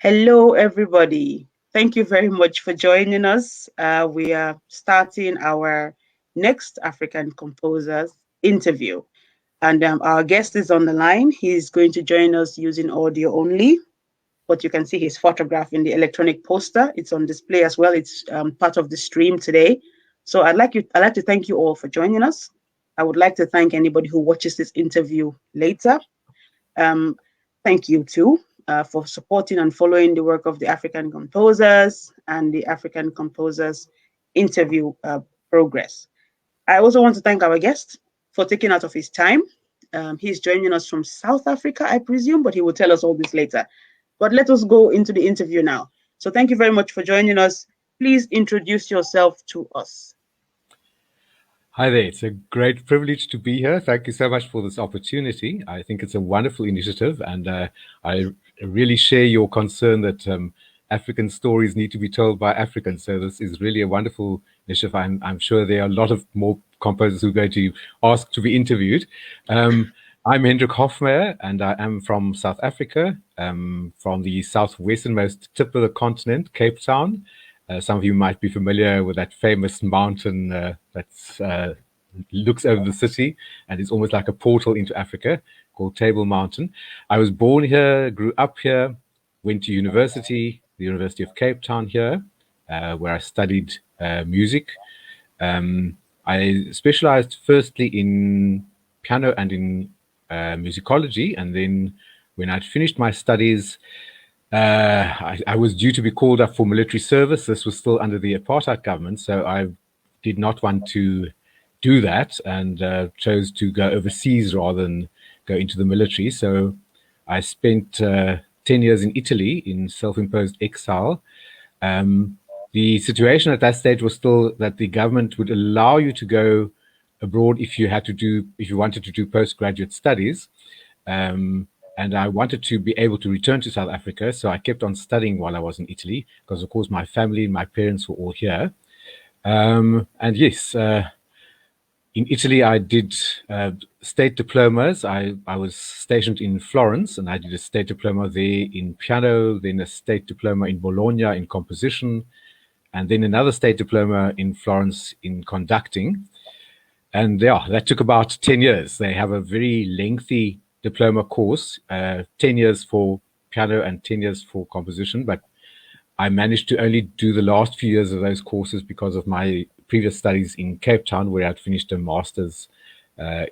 Hello, everybody. Thank you very much for joining us. We are starting our next African composers interview. And our guest is on the line. He's going to join us using audio only, but you can see his photograph in the electronic poster. It's on display as well. It's part of the stream today. So I'd like to thank you all for joining us. I would like to thank anybody who watches this interview later. Um, Thank you too for supporting and following the work of the African composers and the African composers interview progress. I also want to thank our guest for taking out of his time. He's joining us from South Africa, I presume, but he will tell us all this later. But let us go into the interview now. So thank you very much for joining us. Please introduce yourself to us. Hi there. It's a great privilege to be here. Thank you so much for this opportunity. I think it's a wonderful initiative, and I really share your concern that African stories need to be told by Africans. So this is really a wonderful initiative. I'm sure there are a lot of more composers who are going to ask to be interviewed. I'm Hendrik Hofmeyr, and I am from South Africa, from the southwesternmost tip of the continent, Cape Town. Some of you might be familiar with that famous mountain that looks over the city and is almost like a portal into Africa, called Table Mountain. I was born here, grew up here, went to university, the University of Cape Town here, where I studied music. I specialized firstly in piano and in musicology, and then when I'd finished my studies, I was due to be called up for military service. This was still under the apartheid government, so I did not want to do that and chose to go overseas rather than go into the military. So I spent 10 years in Italy in self-imposed exile. The situation at that stage was still that the government would allow you to go abroad if you wanted to do postgraduate studies. And I wanted to be able to return to South Africa, so I kept on studying while I was in Italy, because of course my family and my parents were all here. And yes, in Italy I did state diplomas. I was stationed in Florence, and I did a state diploma there in piano, then a state diploma in Bologna in composition, and then another state diploma in Florence in conducting. And yeah, that took about 10 years. They have a very lengthy diploma course, 10 years for piano and 10 years for composition, but I managed to only do the last few years of those courses because of my previous studies in Cape Town, where I'd finished a master's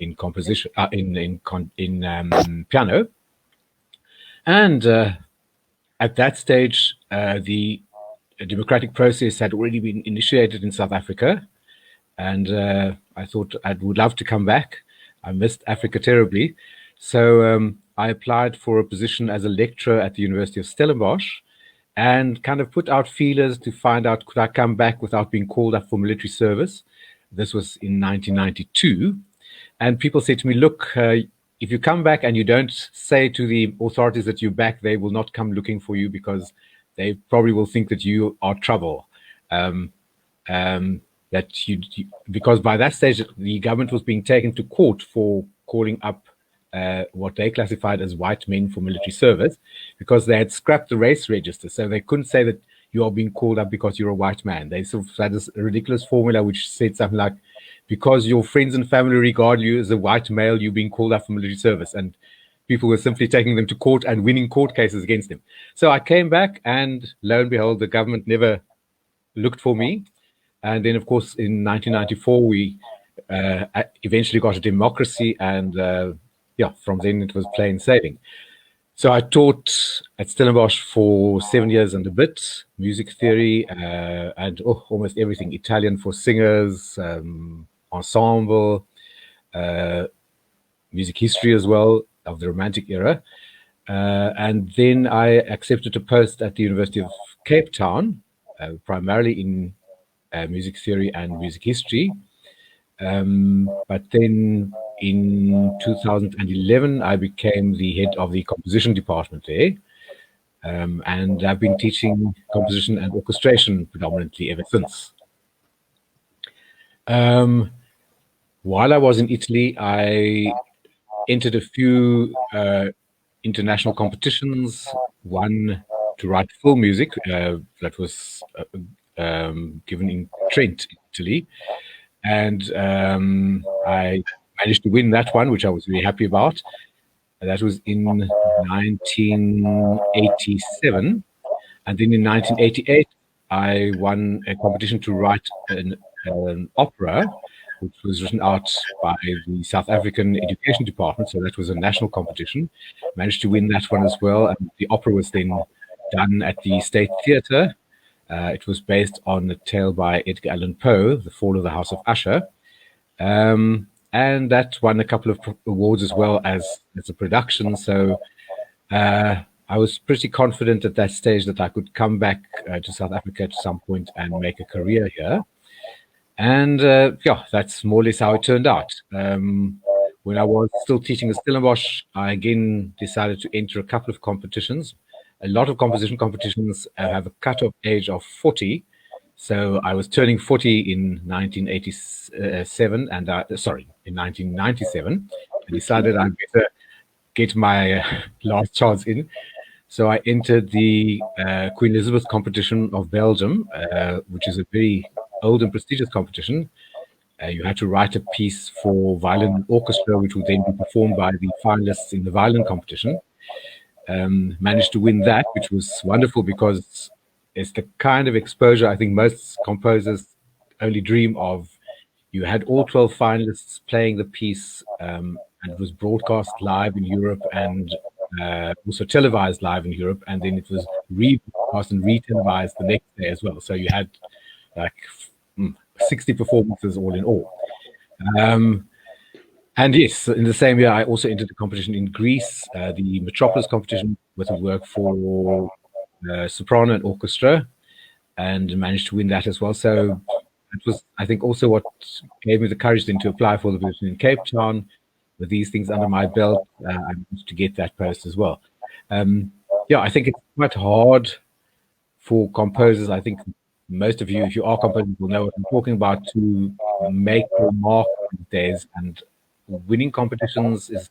in composition, in piano. And at that stage, the democratic process had already been initiated in South Africa, and I thought I would love to come back. I missed Africa terribly. So I applied for a position as a lecturer at the University of Stellenbosch and kind of put out feelers to find out, could I come back without being called up for military service? This was in 1992. And people said to me, look, if you come back and you don't say to the authorities that you're back, they will not come looking for you because they probably will think that you are trouble. Because by that stage, the government was being taken to court for calling up what they classified as white men for military service, because they had scrapped the race register. So they couldn't say that you are being called up because you're a white man. They sort of had this ridiculous formula which said something like, because your friends and family regard you as a white male, you're being called up for military service. And people were simply taking them to court and winning court cases against them. So I came back, and lo and behold, the government never looked for me. And then, of course, in 1994, we eventually got a democracy, and from then it was plain sailing. So I taught at Stellenbosch for 7 years and a bit, music theory and almost everything, Italian for singers, ensemble, music history as well, of the Romantic era. And then I accepted a post at the University of Cape Town, primarily in music theory and music history. But then in 2011, I became the head of the composition department there. And I've been teaching composition and orchestration predominantly ever since. While I was in Italy, I entered a few international competitions, won to write film music that was given in Trent, Italy. And I managed to win that one, which I was very happy about. That was in 1987. And then in 1988, I won a competition to write an opera, which was written out by the South African Education Department. So that was a national competition. Managed to win that one as well. And the opera was then done at the State Theatre. It was based on a tale by Edgar Allan Poe, The Fall of the House of Usher. And that won a couple of awards as well as a production. So I was pretty confident at that stage that I could come back to South Africa at some point and make a career here. And yeah, that's more or less how it turned out. When I was still teaching at Stellenbosch, I again decided to enter a couple of competitions. A lot of composition competitions have a cutoff age of 40. So I was turning 40 in 1987, and in 1997. I decided I'd better get my last chance in. So I entered the Queen Elizabeth competition of Belgium, which is a very old and prestigious competition. You had to write a piece for violin and orchestra, which would then be performed by the finalists in the violin competition. Managed to win that, which was wonderful because it's the kind of exposure I think most composers only dream of. You had all 12 finalists playing the piece, and it was broadcast live in Europe and also televised live in Europe, and then it was rebroadcast and re-televised the next day as well. So you had like 60 performances all in all. And yes, in the same year, I also entered the competition in Greece, the Metropolis competition with a work for soprano and orchestra, and managed to win that as well. So it was, I think, also what gave me the courage then to apply for the position in Cape Town. With these things under my belt, I managed to get that post as well. Yeah, I think it's quite hard for composers. I think most of you, if you are composers, will know what I'm talking about, to make a mark these days. And winning competitions is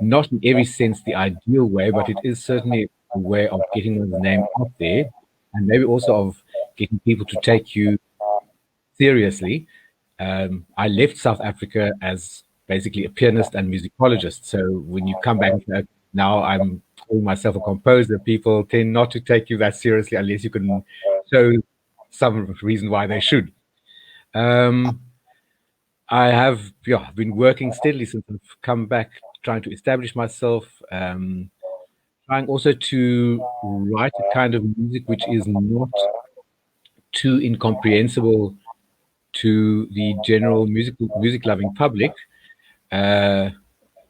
not in every sense the ideal way, but it is certainly a way of getting one's name out there, and maybe also of getting people to take you seriously. I left South Africa as basically a pianist and musicologist. So when you come back, now I'm calling myself a composer, people tend not to take you that seriously unless you can show some reason why they should. I have been working steadily since I've come back, trying to establish myself, trying also to write a kind of music which is not too incomprehensible to the general music loving public,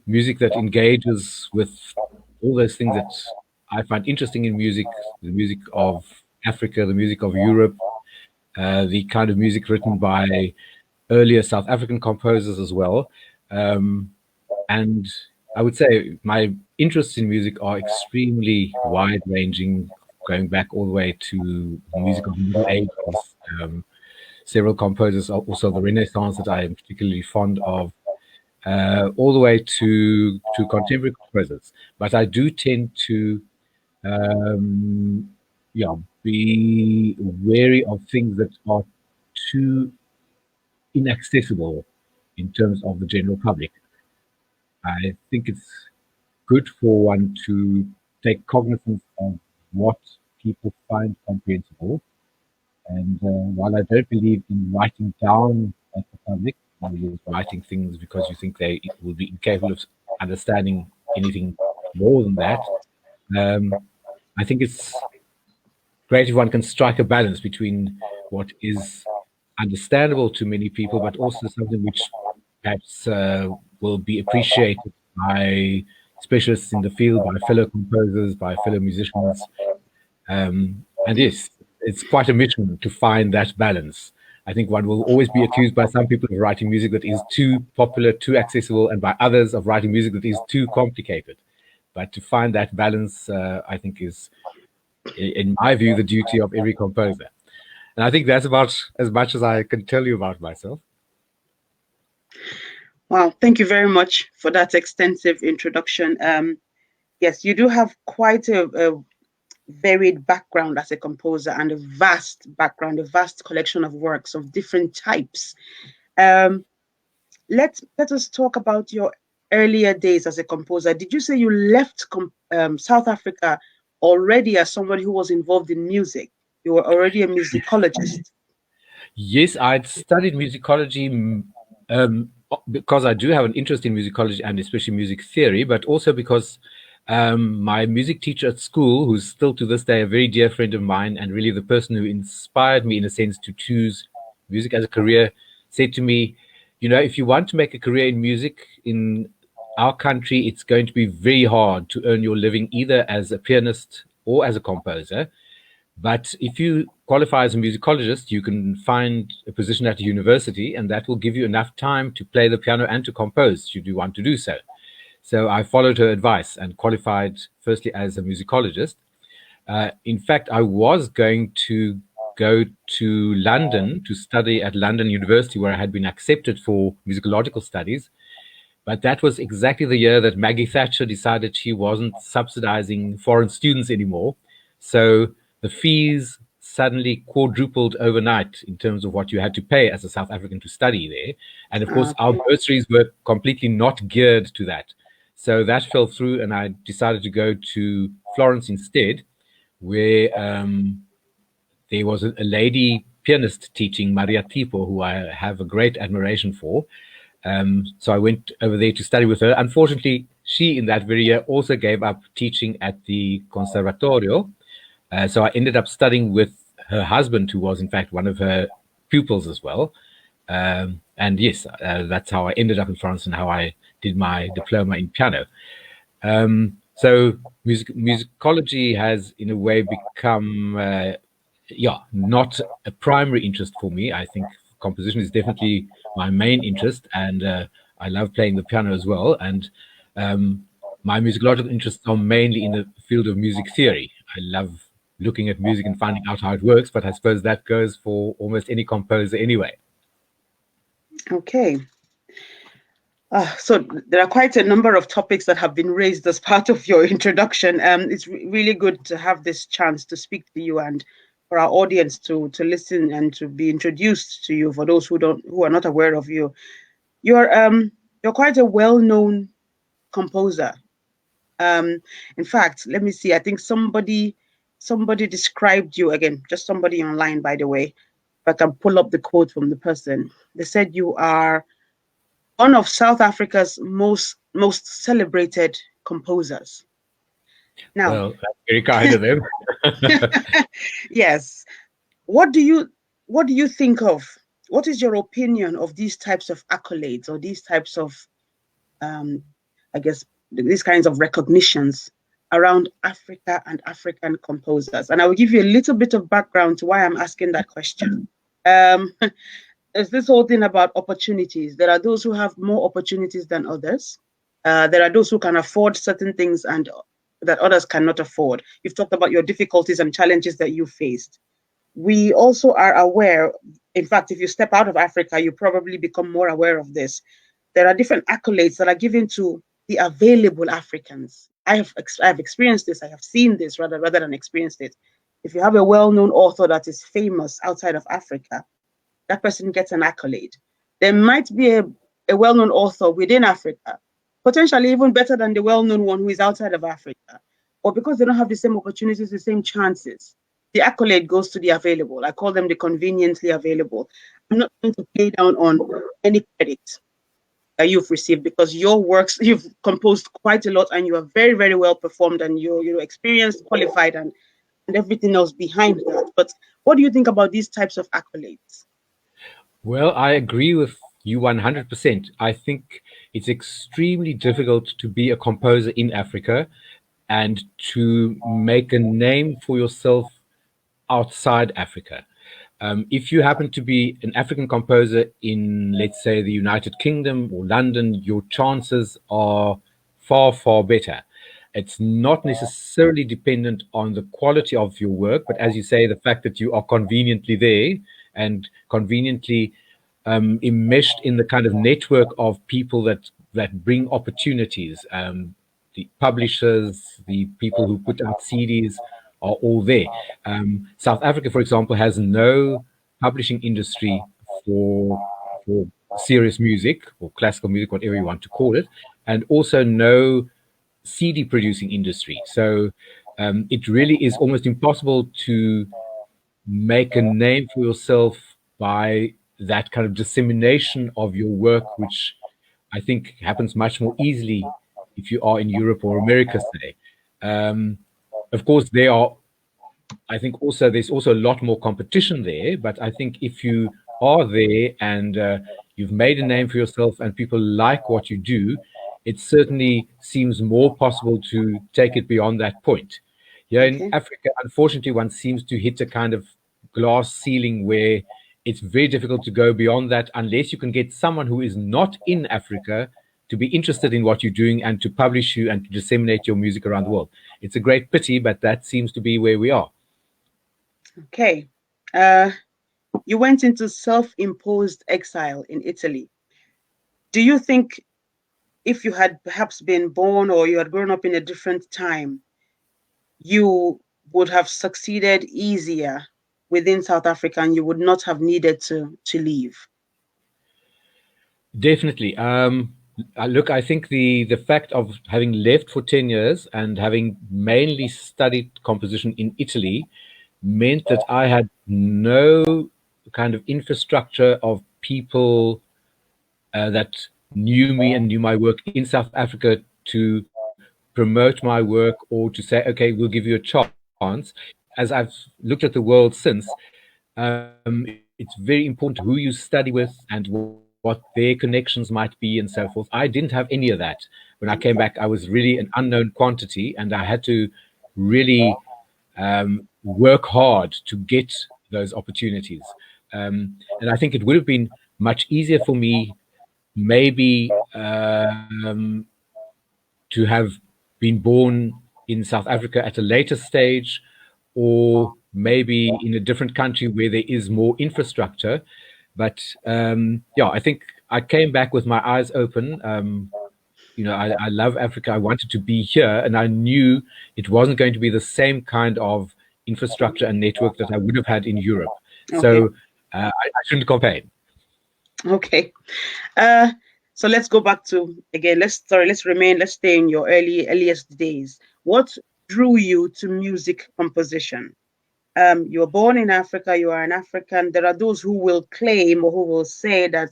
music that engages with all those things that I find interesting in music, the music of Africa, the music of Europe, the kind of music written by earlier South African composers as well. And I would say my interests in music are extremely wide-ranging, going back all the way to the music of the Middle Ages. Several composers, also the Renaissance, that I am particularly fond of, all the way to contemporary composers. But I do tend to be wary of things that are too inaccessible in terms of the general public. I think it's good for one to take cognizance of what people find comprehensible. And while I don't believe in writing down at the public, writing things because you think they will be incapable of understanding anything more than that, I think it's great if one can strike a balance between what is understandable to many people, but also something which perhaps will be appreciated by specialists in the field, by fellow composers, by fellow musicians. And yes, it's quite a mission to find that balance. I think one will always be accused by some people of writing music that is too popular, too accessible, and by others of writing music that is too complicated. But to find that balance, I think, is, in my view, the duty of every composer. And I think that's about as much as I can tell you about myself. Wow, thank you very much for that extensive introduction. Yes, you do have quite varied background as a composer and a vast background, a vast collection of works of different types. Um, let us talk about your earlier days as a composer. Did you say you left South Africa already as somebody who was involved in music? You were already a musicologist. Yes, I'd studied musicology because I do have an interest in musicology and especially music theory, but also because my music teacher at school, who's still to this day a very dear friend of mine and really the person who inspired me in a sense to choose music as a career, said to me, you know, if you want to make a career in music in our country, it's going to be very hard to earn your living either as a pianist or as a composer. But if you qualify as a musicologist, you can find a position at a university, and that will give you enough time to play the piano and to compose, should you want to do so. So I followed her advice and qualified firstly as a musicologist. In fact, I was going to go to London to study at London University, where I had been accepted for musicological studies. But that was exactly the year that Maggie Thatcher decided she wasn't subsidizing foreign students anymore. So the fees suddenly quadrupled overnight in terms of what you had to pay as a South African to study there. And of course, our bursaries were completely not geared to that. So that fell through, and I decided to go to Florence instead, where there was a lady pianist teaching, Maria Tipo, who I have a great admiration for. So I went over there to study with her. Unfortunately, she in that very year also gave up teaching at the Conservatorio. So I ended up studying with her husband, who was in fact one of her pupils as well. And yes, that's how I ended up in Florence and how I did my diploma in piano. So musicology has in a way become, not a primary interest for me. I think composition is definitely my main interest, and I love playing the piano as well. And my musicological interests are mainly in the field of music theory. I love looking at music and finding out how it works, but I suppose that goes for almost any composer anyway. Okay. So there are quite a number of topics that have been raised as part of your introduction. It's really good to have this chance to speak to you and for our audience to listen and to be introduced to you. For those who are not aware of you, you're quite a well-known composer. In fact, let me see. I think somebody described you again. Just somebody online, by the way. If I can pull up the quote from the person, they said you are one of South Africa's most celebrated composers. Now, well, that's very kind of them. yes, what do you think of? What is your opinion of these types of accolades or these types of, I guess, these kinds of recognitions around Africa and African composers? And I will give you a little bit of background to why I'm asking that question. There's this whole thing about opportunities. There are those who have more opportunities than others. There are those who can afford certain things and that others cannot afford. You've talked about your difficulties and challenges that you faced. We also are aware, in fact, if you step out of Africa, you probably become more aware of this. There are different accolades that are given to the available Africans. I have experienced this. I have seen this rather than experienced it. If you have a well-known author that is famous outside of Africa, that person gets an accolade. There might be a well-known author within Africa, potentially even better than the well-known one who is outside of Africa. But because they don't have the same opportunities, the same chances, the accolade goes to the available. I call them the conveniently available. I'm not going to play down on any credit that you've received because your works, you've composed quite a lot and you are very, very well performed and you're experienced, qualified, and everything else behind that. But what do you think about these types of accolades? Well, I agree with you 100%. I think it's extremely difficult to be a composer in Africa and to make a name for yourself outside Africa. If you happen to be an African composer in, let's say, the United Kingdom or London, your chances are far, far better. It's not necessarily dependent on the quality of your work, but as you say, the fact that you are conveniently there and conveniently enmeshed in the kind of network of people that bring opportunities. The publishers, the people who put out CDs, are all there. South Africa, for example, has no publishing industry for serious music or classical music, whatever you want to call it, and also no CD producing industry. So it really is almost impossible to make a name for yourself by that kind of dissemination of your work, which I think happens much more easily if you are in Europe or America, say. Um, of course, I think also there's also a lot more competition there, but I think if you are there and you've made a name for yourself and people like what you do, it certainly seems more possible to take it beyond that point. Here in Okay. Africa, unfortunately, one seems to hit a kind of glass ceiling where it's very difficult to go beyond that unless you can get someone who is not in Africa to be interested in what you're doing and to publish you and to disseminate your music around the world. It's a great pity, but that seems to be where we are. Okay. You went into self-imposed exile in Italy. Do you think if you had perhaps been born or you had grown up in a different time, you would have succeeded easier within South Africa and you would not have needed to leave? Definitely. Look, I think the fact of having left for 10 years and having mainly studied composition in Italy meant that I had no kind of infrastructure of people that knew me and knew my work in South Africa to promote my work or to say, okay, we'll give you a chance. As I've looked at the world since, it's very important who you study with and what their connections might be and so forth. I didn't have any of that. When I came back, I was really an unknown quantity and I had to really work hard to get those opportunities. And I think it would have been much easier for me, maybe, to have been born in South Africa at a later stage, or maybe in a different country where there is more infrastructure. But yeah, I think I came back with my eyes open. I love Africa. I wanted to be here, and I knew it wasn't going to be the same kind of infrastructure and network that I would have had in Europe. Okay. So I shouldn't complain. Okay. Uh, so let's go back to again. Let's stay in your earliest days. What drew you to music composition? You were born in Africa. You are an African. There are those who will claim or who will say that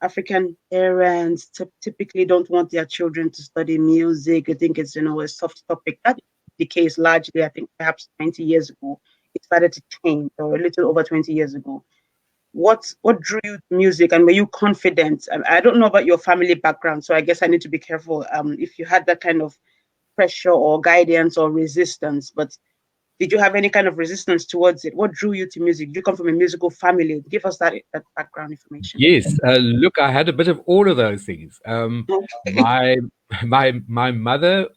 African parents typically don't want their children to study music. I think it's a soft topic. That the case largely. I think perhaps 20 years ago it started to change, or a little over 20 years ago. What drew you to music, and were you confident? I don't know about your family background, so I guess I need to be careful. If you had that kind of pressure or guidance or resistance, but did you have any kind of resistance towards it? What drew you to music? Did you come from a musical family? Give us that background information. Yes, look, I had a bit of all of those things. Okay. My my mother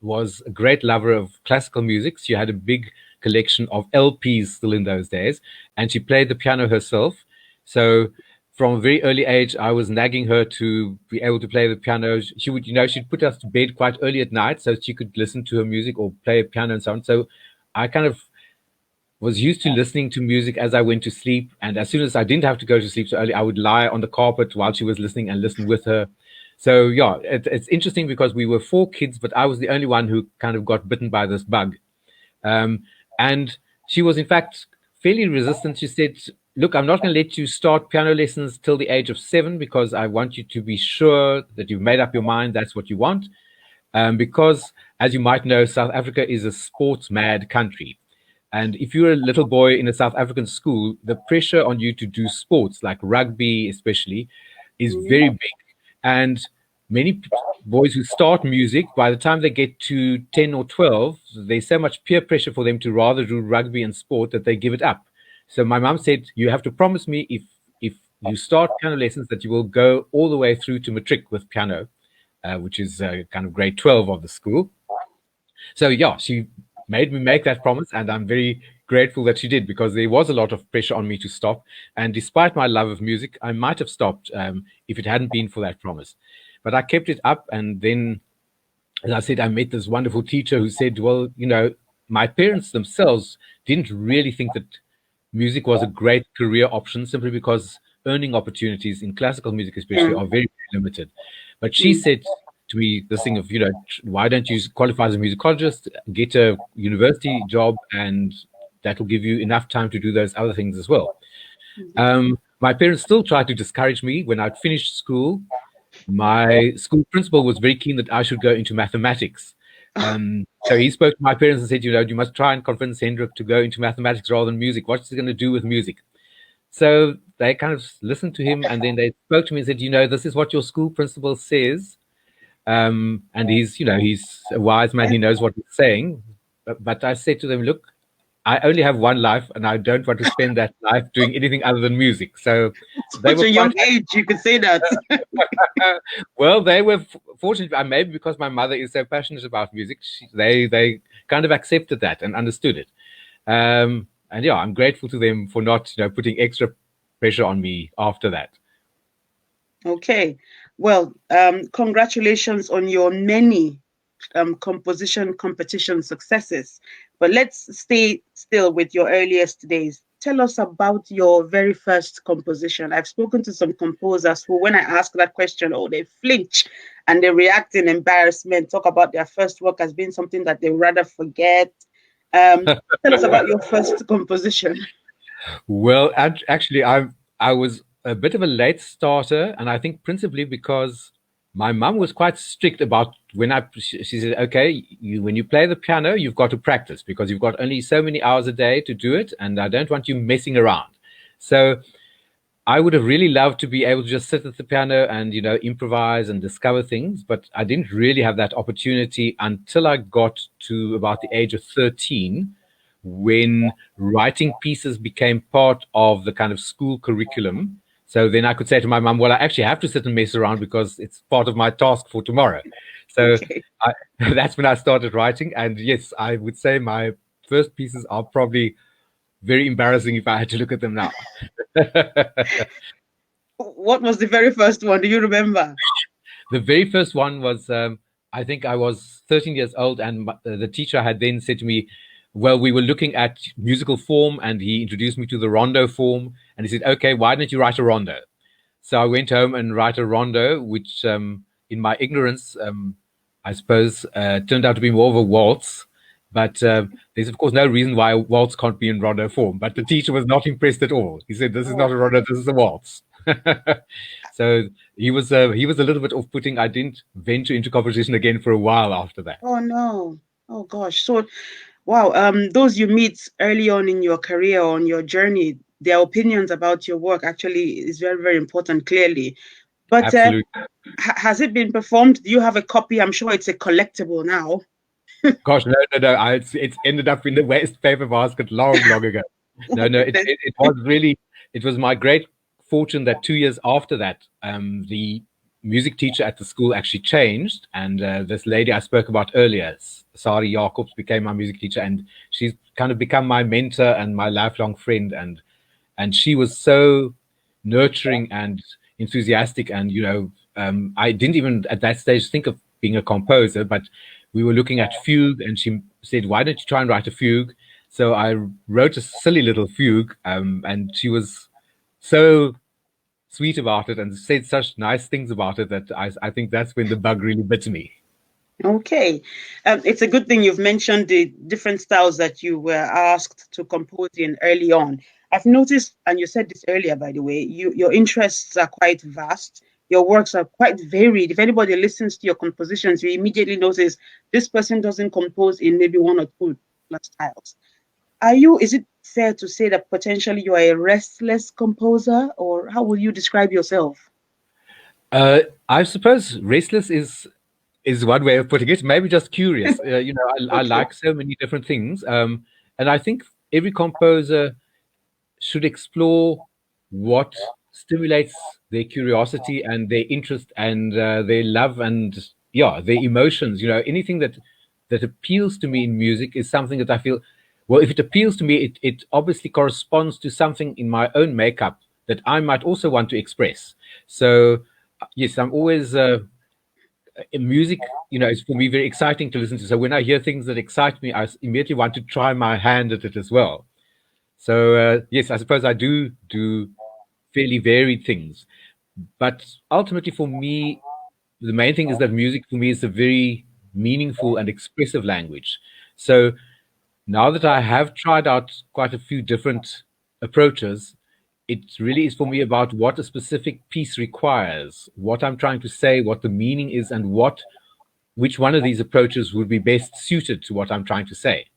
was a great lover of classical music. She had a big collection of LPs still in those days, and she played the piano herself. So from a very early age, I was nagging her to be able to play the piano. She would, she'd put us to bed quite early at night so she could listen to her music or play a piano and so on. So I kind of was used to listening to music as I went to sleep. And as soon as I didn't have to go to sleep so early, I would lie on the carpet while she was listening and listen with her. So yeah, it's interesting because we were four kids, but I was the only one who kind of got bitten by this bug. And she was, in fact, fairly resistant. She said, look, I'm not going to let you start piano lessons till the age of 7 because I want you to be sure that you've made up your mind that's what you want. Because, as you might know, South Africa is a sports mad country. And if you're a little boy in a South African school, the pressure on you to do sports, like rugby especially, is very big. And many boys who start music, by the time they get to 10 or 12, there's so much peer pressure for them to rather do rugby and sport that they give it up. So my mom said, you have to promise me if you start piano lessons that you will go all the way through to matric with piano, which is kind of grade 12 of the school. So yeah, she made me make that promise, and I'm very grateful that she did because there was a lot of pressure on me to stop. And despite my love of music, I might have stopped if it hadn't been for that promise. But I kept it up, and then, as I said, I met this wonderful teacher who said, well, my parents themselves didn't really think that music was a great career option simply because earning opportunities in classical music, especially, Mm, are very, very limited. But she mm, said to me this thing of, why don't you qualify as a musicologist, get a university job, and that will give you enough time to do those other things as well. mm. My parents still tried to discourage me when I'd finished school. My school principal was very keen that I should go into mathematics. So he spoke to my parents and said, you must try and convince Hendrik to go into mathematics rather than music. What's he going to do with music? So they kind of listened to him, and then they spoke to me and said, this is what your school principal says. And he's a wise man. He knows what he's saying. But I said to them, look, I only have one life, and I don't want to spend that life doing anything other than music. So they Such were a quite young age, you could say that. well, they were fortunate. Maybe because my mother is so passionate about music, they kind of accepted that and understood it. And yeah, I'm grateful to them for not putting extra pressure on me after that. Okay. Well, congratulations on your many composition competition successes. But let's stay still with your earliest days. Tell us about your very first composition. I've spoken to some composers who, when I ask that question, oh, they flinch and they react in embarrassment, talk about their first work as being something that they rather forget. Tell us about your first composition. Well, actually, I was a bit of a late starter, and I think principally because my mum was quite strict about she said, okay, when you play the piano, you've got to practice because you've got only so many hours a day to do it, and I don't want you messing around. So I would have really loved to be able to just sit at the piano and improvise and discover things, but I didn't really have that opportunity until I got to about the age of 13, when writing pieces became part of the kind of school curriculum. So then I could say to my mum, well, I actually have to sit and mess around because it's part of my task for tomorrow. So Okay. that's when I started writing. And yes, I would say my first pieces are probably very embarrassing if I had to look at them now. What was the very first one? Do you remember? The very first one was, I think I was 13 years old, and the teacher had then said to me, well, we were looking at musical form, and he introduced me to the rondo form, and he said, okay, why don't you write a rondo? So I went home and write a rondo, which, in my ignorance, I suppose, turned out to be more of a waltz. But there's, of course, no reason why a waltz can't be in rondo form. But the teacher was not impressed at all. He said, this is not Oh, a rondo, this is a waltz. So he was a little bit off-putting. I didn't venture into composition again for a while after that. oh no. Oh gosh. So wow, those you meet early on in your career, on your journey, their opinions about your work actually is very, very important, clearly. But Absolutely. has it been performed? Do you have a copy? I'm sure it's a collectible now. Gosh, no. It's ended up in the waste paper basket long, long ago. No, Oh, goodness. it was really, it was my great fortune that 2 years after that, the music teacher at the school actually changed. And this lady I spoke about earlier, Sari Jacobs, became my music teacher. And she's kind of become my mentor and my lifelong friend. And she was so nurturing and enthusiastic. And, I didn't even at that stage think of being a composer, but we were looking at fugue, and she said, why don't you try and write a fugue? So I wrote a silly little fugue, and she was so sweet about it and said such nice things about it that I think that's when the bug really bit me. Okay. It's a good thing you've mentioned the different styles that you were asked to compose in early on. I've noticed, and you said this earlier, by the way, your interests are quite vast. Your works are quite varied. If anybody listens to your compositions, you immediately notice this person doesn't compose in maybe one or two styles. Is it fair to say that potentially you are a restless composer, or how will you describe yourself? I suppose restless is one way of putting it. Maybe just curious. I Okay. like so many different things, and I think every composer should explore what stimulates their curiosity and their interest and their love and yeah, their emotions. Anything that appeals to me in music is something that I feel. Well, if it appeals to me, it obviously corresponds to something in my own makeup that I might also want to express. So, yes, I'm always music, is for me very exciting to listen to. So when I hear things that excite me, I immediately want to try my hand at it as well. So yes, I suppose I do fairly varied things. But ultimately, for me, the main thing is that music for me is a very meaningful and expressive language. So now that I have tried out quite a few different approaches, it really is for me about what a specific piece requires, what I'm trying to say, what the meaning is, and which one of these approaches would be best suited to what I'm trying to say.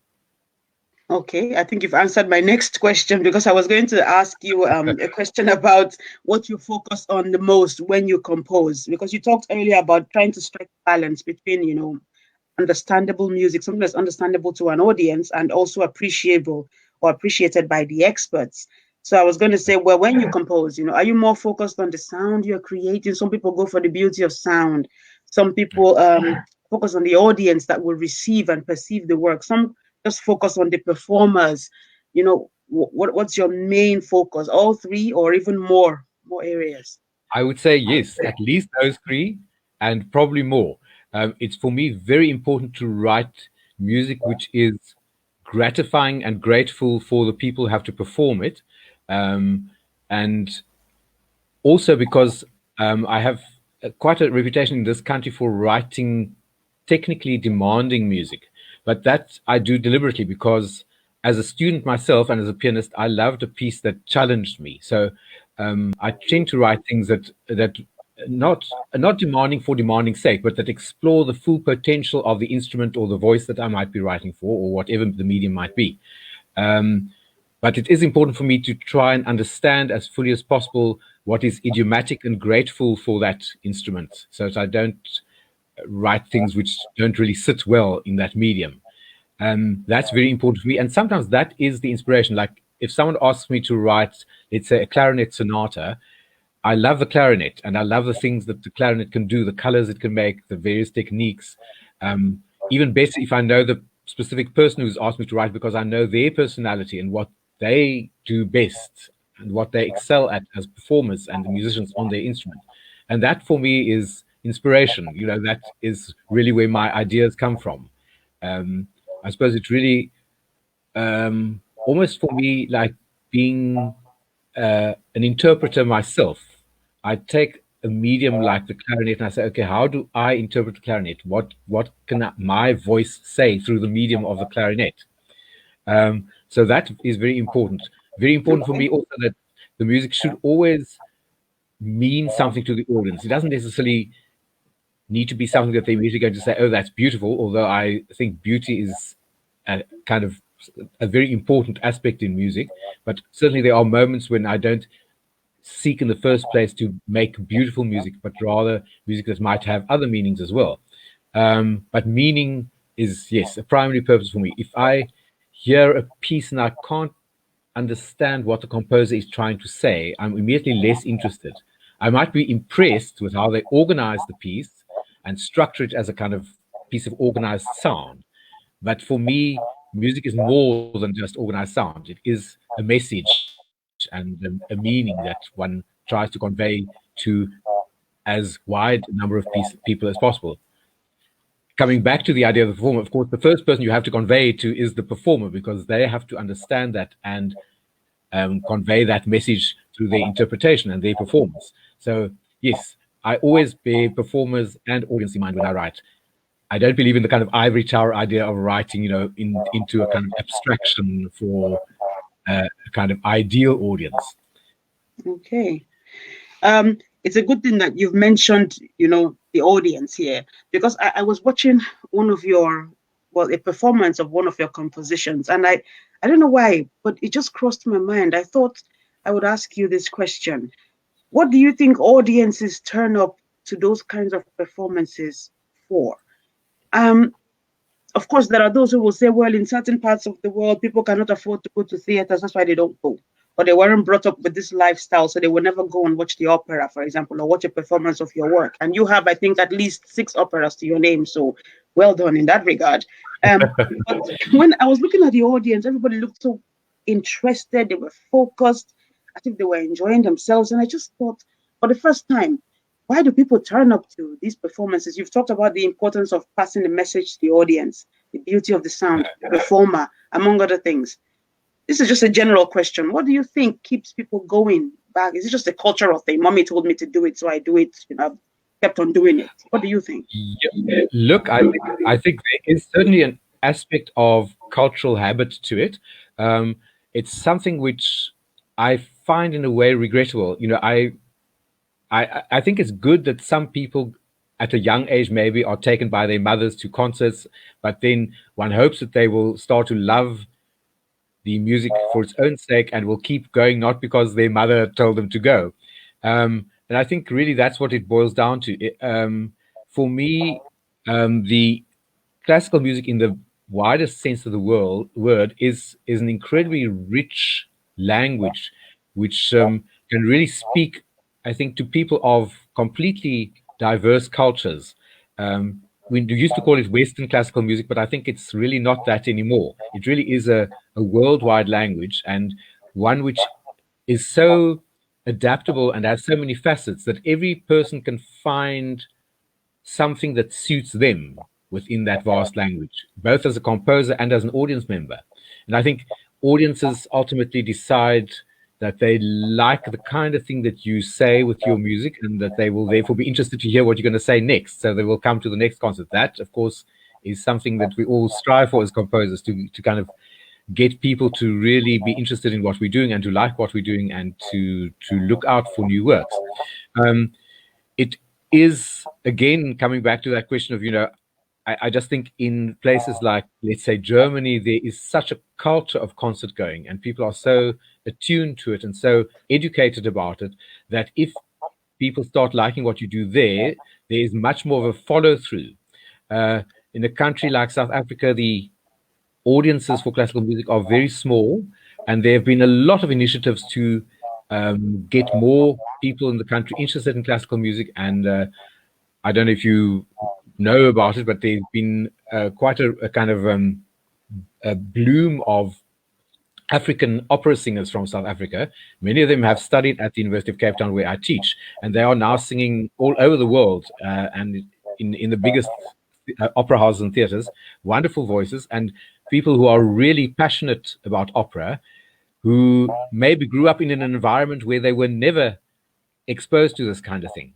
Okay, I think you've answered my next question, because I was going to ask you a question about what you focus on the most when you compose, because you talked earlier about trying to strike balance between, understandable music, something that's understandable to an audience and also appreciable or appreciated by the experts. So I was going to say, well, when you compose, are you more focused on the sound you're creating? Some people go for the beauty of sound. Some people focus on the audience that will receive and perceive the work. Some just focus on the performers. What's your main focus? All three, or even more areas? I would say yes, at least those three, and probably more. It's for me very important to write music which is gratifying and grateful for the people who have to perform it, and also because I have quite a reputation in this country for writing technically demanding music, but that I do deliberately because as a student myself and as a pianist, I loved a piece that challenged me. So I tend to write things that not demanding for demanding's sake, but that explore the full potential of the instrument or the voice that I might be writing for, or whatever the medium might be. But it is important for me to try and understand as fully as possible what is idiomatic and grateful for that instrument, so that I don't write things which don't really sit well in that medium. That's very important for me. And sometimes that is the inspiration. Like if someone asks me to write, let's say, a clarinet sonata, I love the clarinet and I love the things that the clarinet can do, the colors it can make, the various techniques. Even better if I know the specific person who's asked me to write, because I know their personality and what they do best and what they excel at as performers and musicians on their instrument. And that for me is inspiration. That is really where my ideas come from. I suppose it's really almost for me like being an interpreter myself. I take a medium like the clarinet and I say, okay, how do I interpret the clarinet? What can my voice say through the medium of the clarinet? So that is very important. Very important for me also that the music should always mean something to the audience. It doesn't necessarily need to be something that they're immediately going to say, oh, that's beautiful, although I think beauty is a kind of a very important aspect in music. But certainly there are moments when I don't seek in the first place to make beautiful music, but rather music that might have other meanings as well. But meaning is, yes, a primary purpose for me. If I hear a piece and I can't understand what the composer is trying to say, I'm immediately less interested. I might be impressed with how they organize the piece and structure it as a kind of piece of organized sound. But for me, music is more than just organized sound. It is a message and a meaning that one tries to convey to as wide a number of people as possible. Coming back to the idea of the performer, of course, the first person you have to convey to is the performer, because they have to understand that and convey that message through their interpretation and their performance. So, yes, I always bear performers and audience in mind when I write. I don't believe in the kind of ivory tower idea of writing, into a kind of abstraction for a kind of ideal audience. Okay. It's a good thing that you've mentioned, the audience here, because I was watching a performance of one of your compositions, and I don't know why, but it just crossed my mind. I thought I would ask you this question. What do you think audiences turn up to those kinds of performances for? Of course, there are those who will say, well, in certain parts of the world, people cannot afford to go to theaters. That's why they don't go. Or they weren't brought up with this lifestyle, so they will never go and watch the opera, for example, or watch a performance of your work. And you have, I think, at least 6 operas to your name. So well done in that regard. But when I was looking at the audience, everybody looked so interested. They were focused. I think they were enjoying themselves. And I just thought, for the first time, why do people turn up to these performances? You've talked about the importance of passing the message to the audience, the beauty of the sound, the performer, among other things. This is just a general question. What do you think keeps people going back? Is it just a cultural thing? Mommy told me to do it, so I do it. I've kept on doing it. What do you think? Yeah. Look, I think there is certainly an aspect of cultural habit to it. It's something which I find in a way regrettable. I think it's good that some people at a young age maybe are taken by their mothers to concerts, but then one hopes that they will start to love the music for its own sake and will keep going, not because their mother told them to go. And I think really that's what it boils down to. For me, the classical music in the widest sense of the word is an incredibly rich language, which can really speak, I think, to people of completely diverse cultures. We used to call it Western classical music, but I think it's really not that anymore. It really is a worldwide language, and one which is so adaptable and has so many facets that every person can find something that suits them within that vast language, both as a composer and as an audience member. And I think audiences ultimately decide that they like the kind of thing that you say with your music, and that they will therefore be interested to hear what you're going to say next. So they will come to the next concert. That, of course, is something that we all strive for as composers, to kind of get people to really be interested in what we're doing and to like what we're doing and to look out for new works. It is, again, coming back to that question of, I just think in places like, let's say, Germany, there is such a culture of concert going, and people are so attuned to it and so educated about it, that if people start liking what you do there is much more of a follow through. In a country like South Africa, the audiences for classical music are very small, and there have been a lot of initiatives to get more people in the country interested in classical music. And I don't know if you know about it, but there's been quite a kind of a bloom of African opera singers from South Africa. Many of them have studied at the University of Cape Town, where I teach, and they are now singing all over the world, and in the biggest opera houses and theaters. Wonderful voices, and people who are really passionate about opera, who maybe grew up in an environment where they were never exposed to this kind of thing.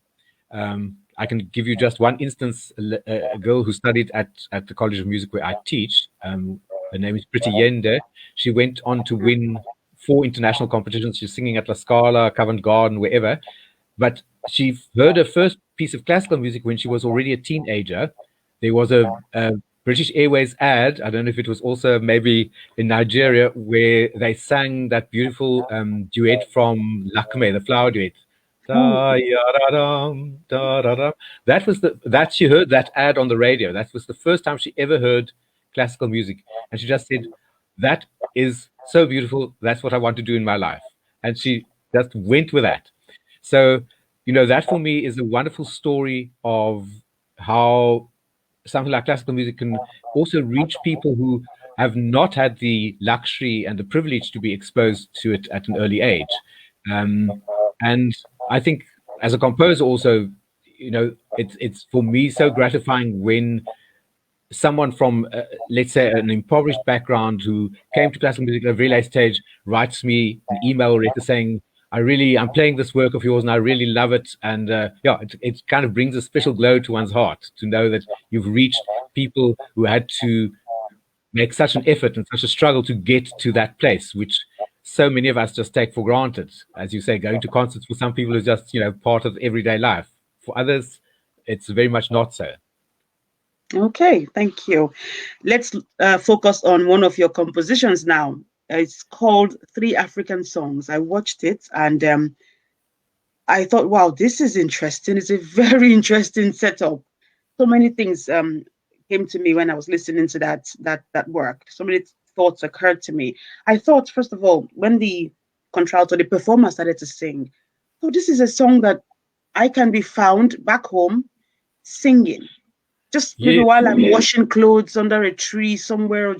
I can give you just one instance. A girl who studied at the College of Music where I teach, her name is Pretty Yende. She went on to win 4 international competitions. She's singing at La Scala, Covent Garden, wherever. But she heard her first piece of classical music when she was already a teenager. There was a British Airways ad, I don't know if it was also maybe in Nigeria, where they sang that beautiful duet from Lakme, the flower duet. Da, ya, da, dum, da, da, dum. That she heard that ad on the radio. That was the first time she ever heard classical music, and she just said, "That is so beautiful. That's what I want to do in my life," and she just went with that. So, that for me is a wonderful story of how something like classical music can also reach people who have not had the luxury and the privilege to be exposed to it at an early age. And I think as a composer also, it's for me so gratifying when someone from, let's say, an impoverished background who came to classical music at a very late stage writes me an email or letter saying, I'm playing this work of yours and I really love it. And it kind of brings a special glow to one's heart to know that you've reached people who had to make such an effort and such a struggle to get to that place, which so many of us just take for granted. As you say, going to concerts for some people is just, part of everyday life. For others, it's very much not so. Okay, thank you. Let's focus on one of your compositions now. It's called Three African Songs. I watched it and I thought, wow, this is interesting. It's a very interesting setup. So many things came to me when I was listening to that work. So many thoughts occurred to me. I thought, first of all, when the contralto, the performer started to sing, so this is a song that I can be found back home singing. Just maybe while I'm washing clothes under a tree somewhere,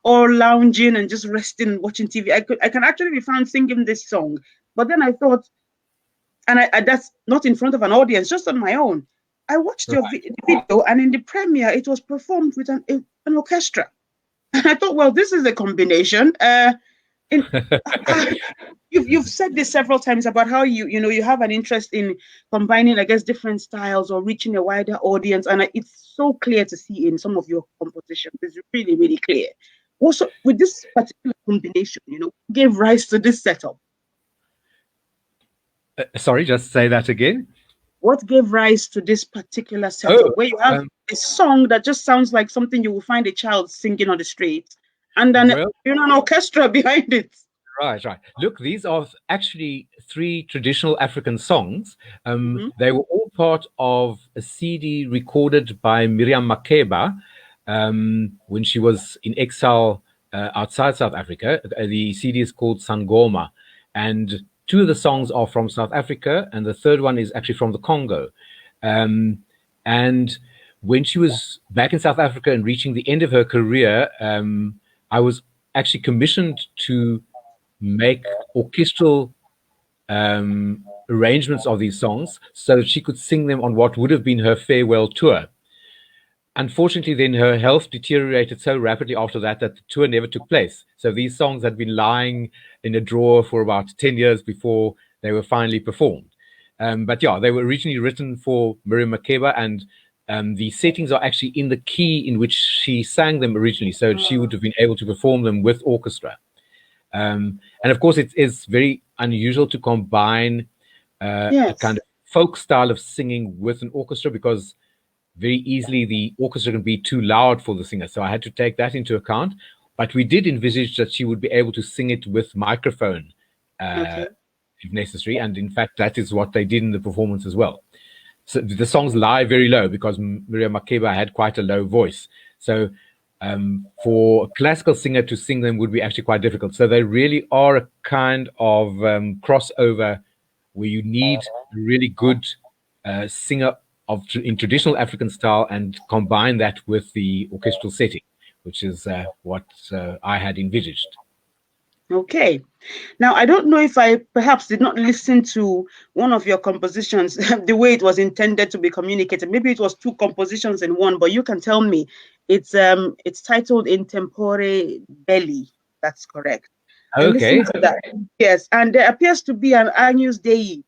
or lounging and just resting and watching TV. I can actually be found singing this song. But then I thought, and that's not in front of an audience, just on my own. I watched your Right. video, and in the premiere, it was performed with an orchestra. And I thought, well, this is a combination. In you've said this several times about how you have an interest in combining, I guess, different styles or reaching a wider audience, and it's so clear to see in some of your compositions. It's really, really clear. Also, with this particular combination, gave rise to this setup. Sorry, just say that again. What gave rise to this particular setup Oh, where you have um, a song that just sounds like something you will find a child singing on the street, and then well, an orchestra behind it? right, right. Look, these are actually three traditional African songs. Mm-hmm. They were all part of a CD recorded by Miriam Makeba when she was in exile outside South Africa. The CD is called Sangoma, and two of the songs are from South Africa, and the third one is actually from the Congo. And when she was back in South Africa and reaching the end of her career, I was actually commissioned to make orchestral arrangements of these songs so that she could sing them on what would have been her farewell tour. Unfortunately, then her health deteriorated so rapidly after that that the tour never took place. So these songs had been lying in a drawer for about 10 years before they were finally performed. But yeah, they were originally written for Miriam Makeba, and the settings are actually in the key in which she sang them originally. So she would have been able to perform them with orchestra. And of course, it is very unusual to combine a kind Yes. of folk style of singing with an orchestra, because very easily the orchestra can be too loud for the singer. So I had to take that into account. But we did envisage that she would be able to sing it with microphone Okay. if necessary. And in fact, that is what they did in the performance as well. So the songs lie very low because Miriam Makeba had quite a low voice. So for a classical singer to sing them would be actually quite difficult. So they really are a kind of crossover where you need a really good singer in traditional African style and combine that with the orchestral setting, which is what I had envisaged. Okay. Now, I don't know if I perhaps did not listen to one of your compositions the way it was intended to be communicated. Maybe it was two compositions in one, but you can tell me. It's titled In Tempore Belli. That's correct. I Okay, listened to that. Yes, and there appears to be an Agnus Dei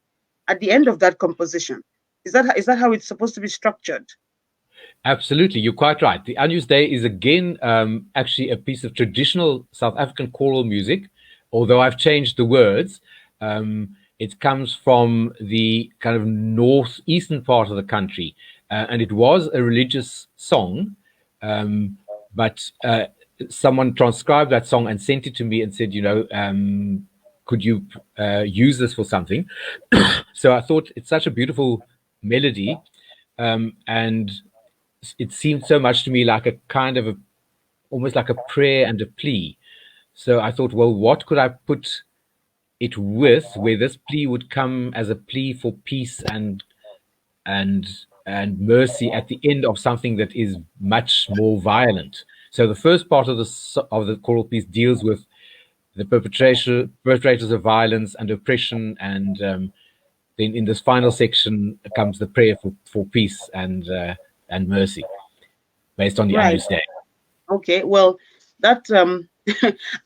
at the end of that composition. Is that how it's supposed to be structured? absolutely. You're quite right. The Agnus Dei is again actually a piece of traditional South African choral music, although I've changed the words. It comes from the kind of northeastern part of the country, and it was a religious song, but someone transcribed that song and sent it to me and said, could you use this for something? So I thought it's such a beautiful melody, and it seemed so much to me like a kind of almost like a prayer and a plea. So I thought, well, what could I put it with where this plea would come as a plea for peace and and mercy at the end of something that is much more violent. So the first part of the choral piece deals with the perpetrators of violence and oppression, and then in this final section comes the prayer for peace and mercy, based on the Right. Agnus Dei. Okay. Well, that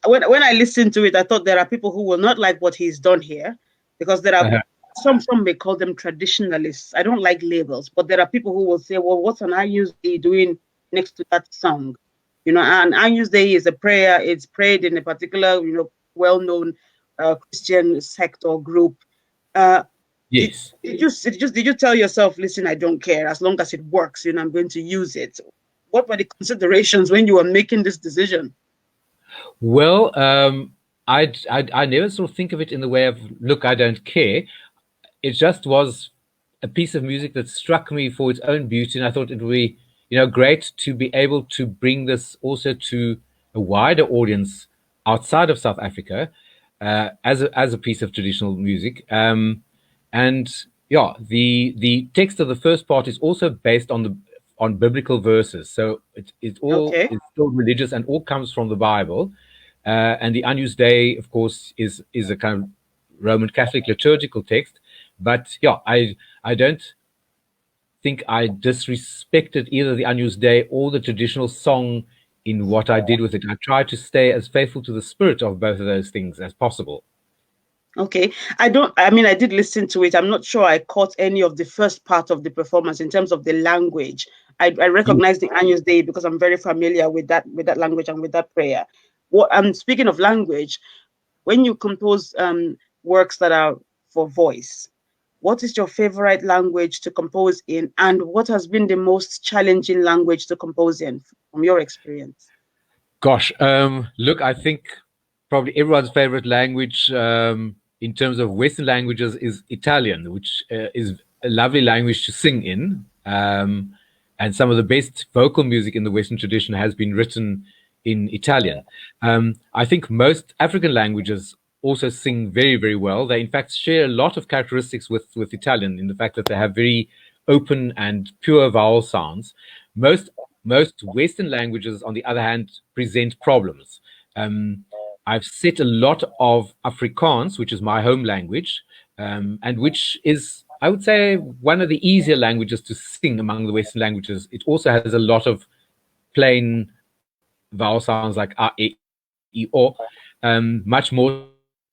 when I listened to it, I thought there are people who will not like what he's done here, because there are some may call them traditionalists. I don't like labels, but there are people who will say, well, what's an Agnus Dei doing next to that song? And Agnus Dei is a prayer. It's prayed in a particular, well-known Christian sect or group. Uh, did, Yes. did you tell yourself, listen, I don't care as long as it works, I'm going to use it? What were the considerations when you were making this decision? Well, I never sort of think of it in the way of, look, I don't care. It just was a piece of music that struck me for its own beauty, and I thought it would be, great to be able to bring this also to a wider audience outside of South Africa as a piece of traditional music. And yeah, the text of the first part is also based on biblical verses, so it all Okay. is still religious and all comes from the Bible. And the Agnus Dei, of course, is a kind of Roman Catholic liturgical text, But yeah, I don't think I disrespected either the Agnus Dei or the traditional song in what I did with it. I tried to stay as faithful to the spirit of both of those things as possible. Okay. I did listen to it. I'm not sure I caught any of the first part of the performance in terms of the language. I You recognize the Agnus Dei because I'm very familiar with that language and with that prayer. What speaking of language, when you compose works that are for voice, what is your favorite language to compose in, and what has been the most challenging language to compose in from your experience? Gosh, look, I think probably everyone's favorite language in terms of Western languages is Italian, which is a lovely language to sing in. And some of the best vocal music in the Western tradition has been written in Italian. I think most African languages also sing very, very well. They, in fact, share a lot of characteristics with Italian in the fact that they have very open and pure vowel sounds. Most Western languages, on the other hand, present problems. I've set a lot of Afrikaans, which is my home language, and which is, I would say, one of the easier languages to sing among the Western languages. It also has a lot of plain vowel sounds like a, e, o, much more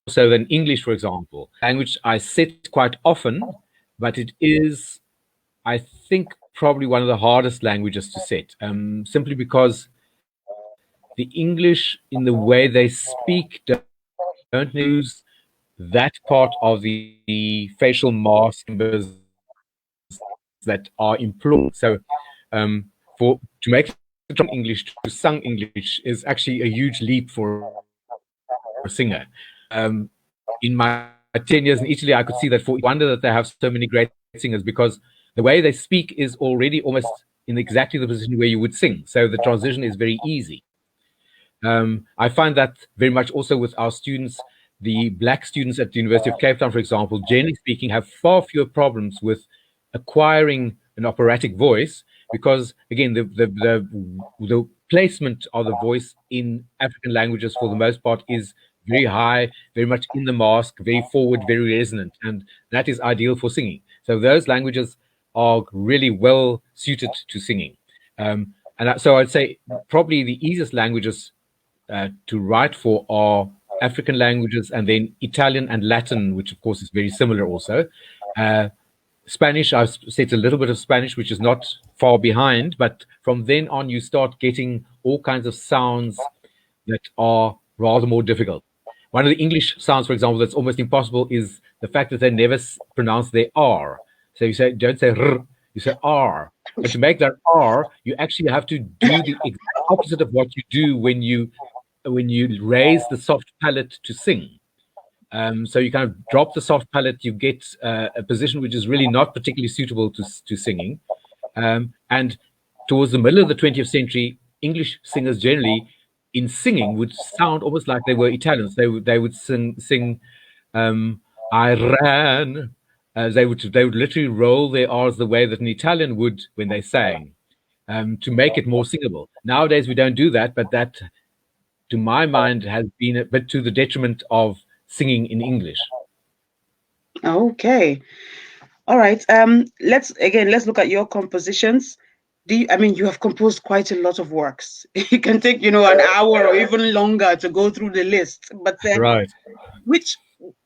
so than English, for example. Language I set quite often, but it is, I think, probably one of the hardest languages to set, simply because the English, in the way they speak, don't use that part of the facial mask members that are employed. So, for to make the transition from English to sung English is actually a huge leap for a singer. In my 10 years in Italy, I could see that for Italy, it's no wonder that they have so many great singers because the way they speak is already almost in exactly the position where you would sing. So the transition is very easy. I find that very much also with our students, the black students at the University of Cape Town, for example, generally speaking, have far fewer problems with acquiring an operatic voice because, again, the placement of the voice in African languages for the most part is very high, very much in the mask, very forward, very resonant, and that is ideal for singing. So those languages are really well suited to singing. So I'd say probably the easiest languages to write for are African languages and then Italian and Latin, which of course is very similar also. Uh, Spanish, I've set a little bit of Spanish, which is not far behind, but from then on, you start getting all kinds of sounds that are rather more difficult. One of the English sounds, for example, that's almost impossible is the fact that they never pronounce their R. So you say, don't say R, you say R. And to make that R, you actually have to do the exact opposite of what you do when you raise the soft palate to sing. So you kind of drop the soft palate, you get a position which is really not particularly suitable to singing. And towards the middle of the 20th century, English singers generally, in singing, would sound almost like they were Italians. They would sing I ran. They would literally roll their R's the way that an Italian would when they sang, to make it more singable. Nowadays we don't do that, but that, to my mind, has been a bit to the detriment of singing in English. Okay. All right. Let's look at your compositions. You have composed quite a lot of works. It can take, an hour or even longer to go through the list. But Right. which,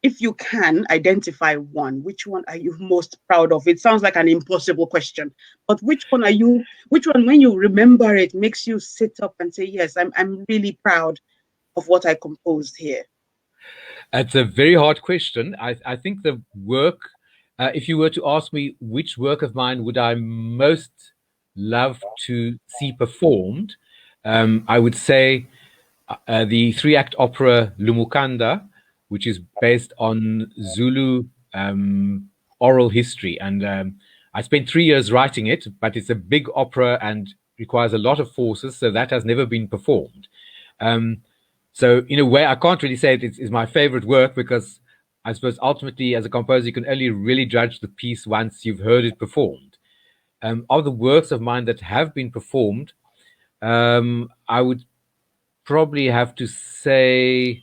if you can identify one, which one are you most proud of? It sounds like an impossible question, but which one, when you remember it, makes you sit up and say, yes, I'm really proud of what I composed here? It's a very hard question. I think the work, if you were to ask me which work of mine would I most love to see performed, I would say the three-act opera Lumukanda, which is based on Zulu oral history. And I spent 3 years writing it, but it's a big opera and requires a lot of forces, so that has never been performed. So in a way, I can't really say it's my favorite work because I suppose ultimately, as a composer, you can only really judge the piece once you've heard it performed. Of the works of mine that have been performed, I would probably have to say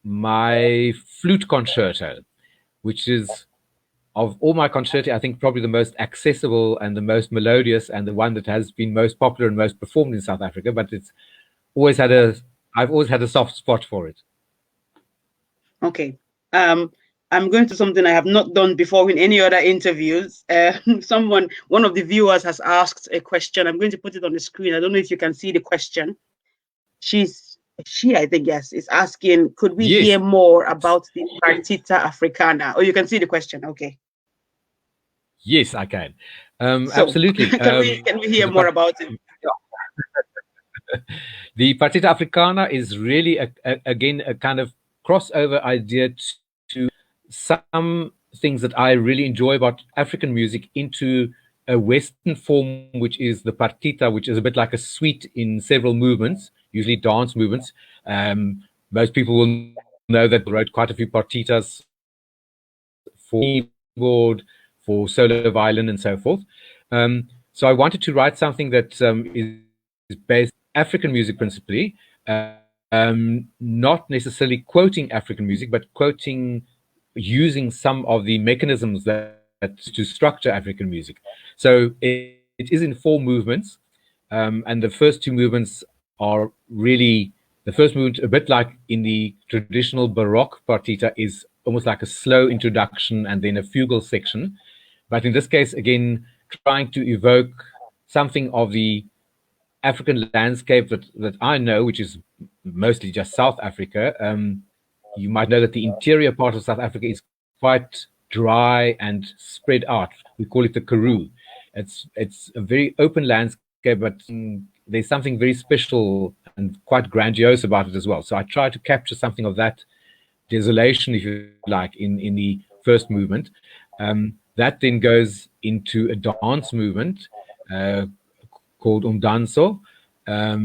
my flute concerto, which is, of all my concerti, I think probably the most accessible and the most melodious and the one that has been most popular and most performed in South Africa. But I've always had a soft spot for it. Okay. I'm going to something I have not done before in any other interviews. One of the viewers has asked a question. I'm going to put it on the screen. I don't know if you can see the question. I think, yes, is asking, could we hear more about the Partita Africana? Oh, you can see the question. Okay. Yes, I can. Absolutely. Can we hear more about it? The Partita Africana is really, again, a kind of crossover idea to some things that I really enjoy about African music into a Western form, which is the partita, which is a bit like a suite in several movements, usually dance movements. Most people will know that I wrote quite a few partitas for keyboard, for solo violin, and so forth. So I wanted to write something that is based African music principally, not necessarily quoting African music, but using some of the mechanisms that to structure African music. So it is in 4 movements, and the first 2 movements are really, the first movement, a bit like in the traditional Baroque partita, is almost like a slow introduction and then a fugal section. But in this case, again, trying to evoke something of the African landscape that I know, which is mostly just South Africa. You might know that the interior part of South Africa is quite dry and spread out. We call it the Karoo. It's a very open landscape, but there's something very special and quite grandiose about it as well. So I try to capture something of that desolation, if you like, in the first movement. That then goes into a dance movement called umdanso,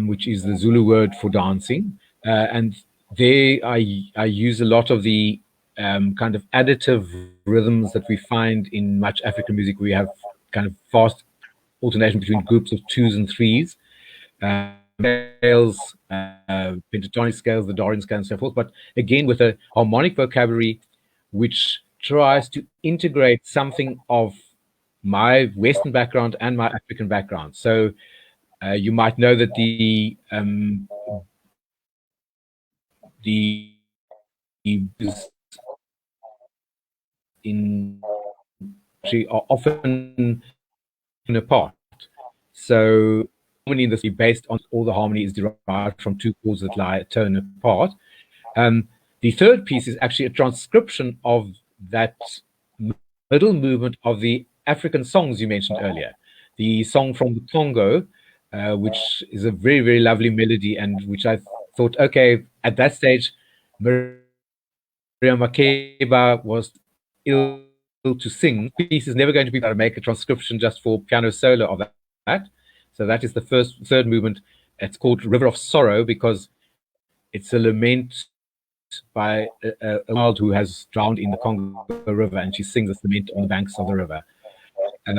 which is the Zulu word for dancing. And there I use a lot of the kind of additive rhythms that we find in much African music. We have kind of fast alternation between groups of 2s and 3s, scales, pentatonic scales, the Dorian scale, and so forth. But again, with a harmonic vocabulary which tries to integrate something of my Western background and my African background. So you might know that the in are often apart. So harmony in this based on all the harmony is derived from 2 chords that lie a tone apart. The third piece is actually a transcription of that middle movement of the African songs you mentioned earlier. The song from the Congo, which is a very, very lovely melody, and which I thought, okay, at that stage, Maria Makeba was ill to sing. The piece is never going to be able to make a transcription just for piano solo of that. So that is the third movement. It's called River of Sorrow because it's a lament by a child who has drowned in the Congo River, and she sings this lament on the banks of the river. A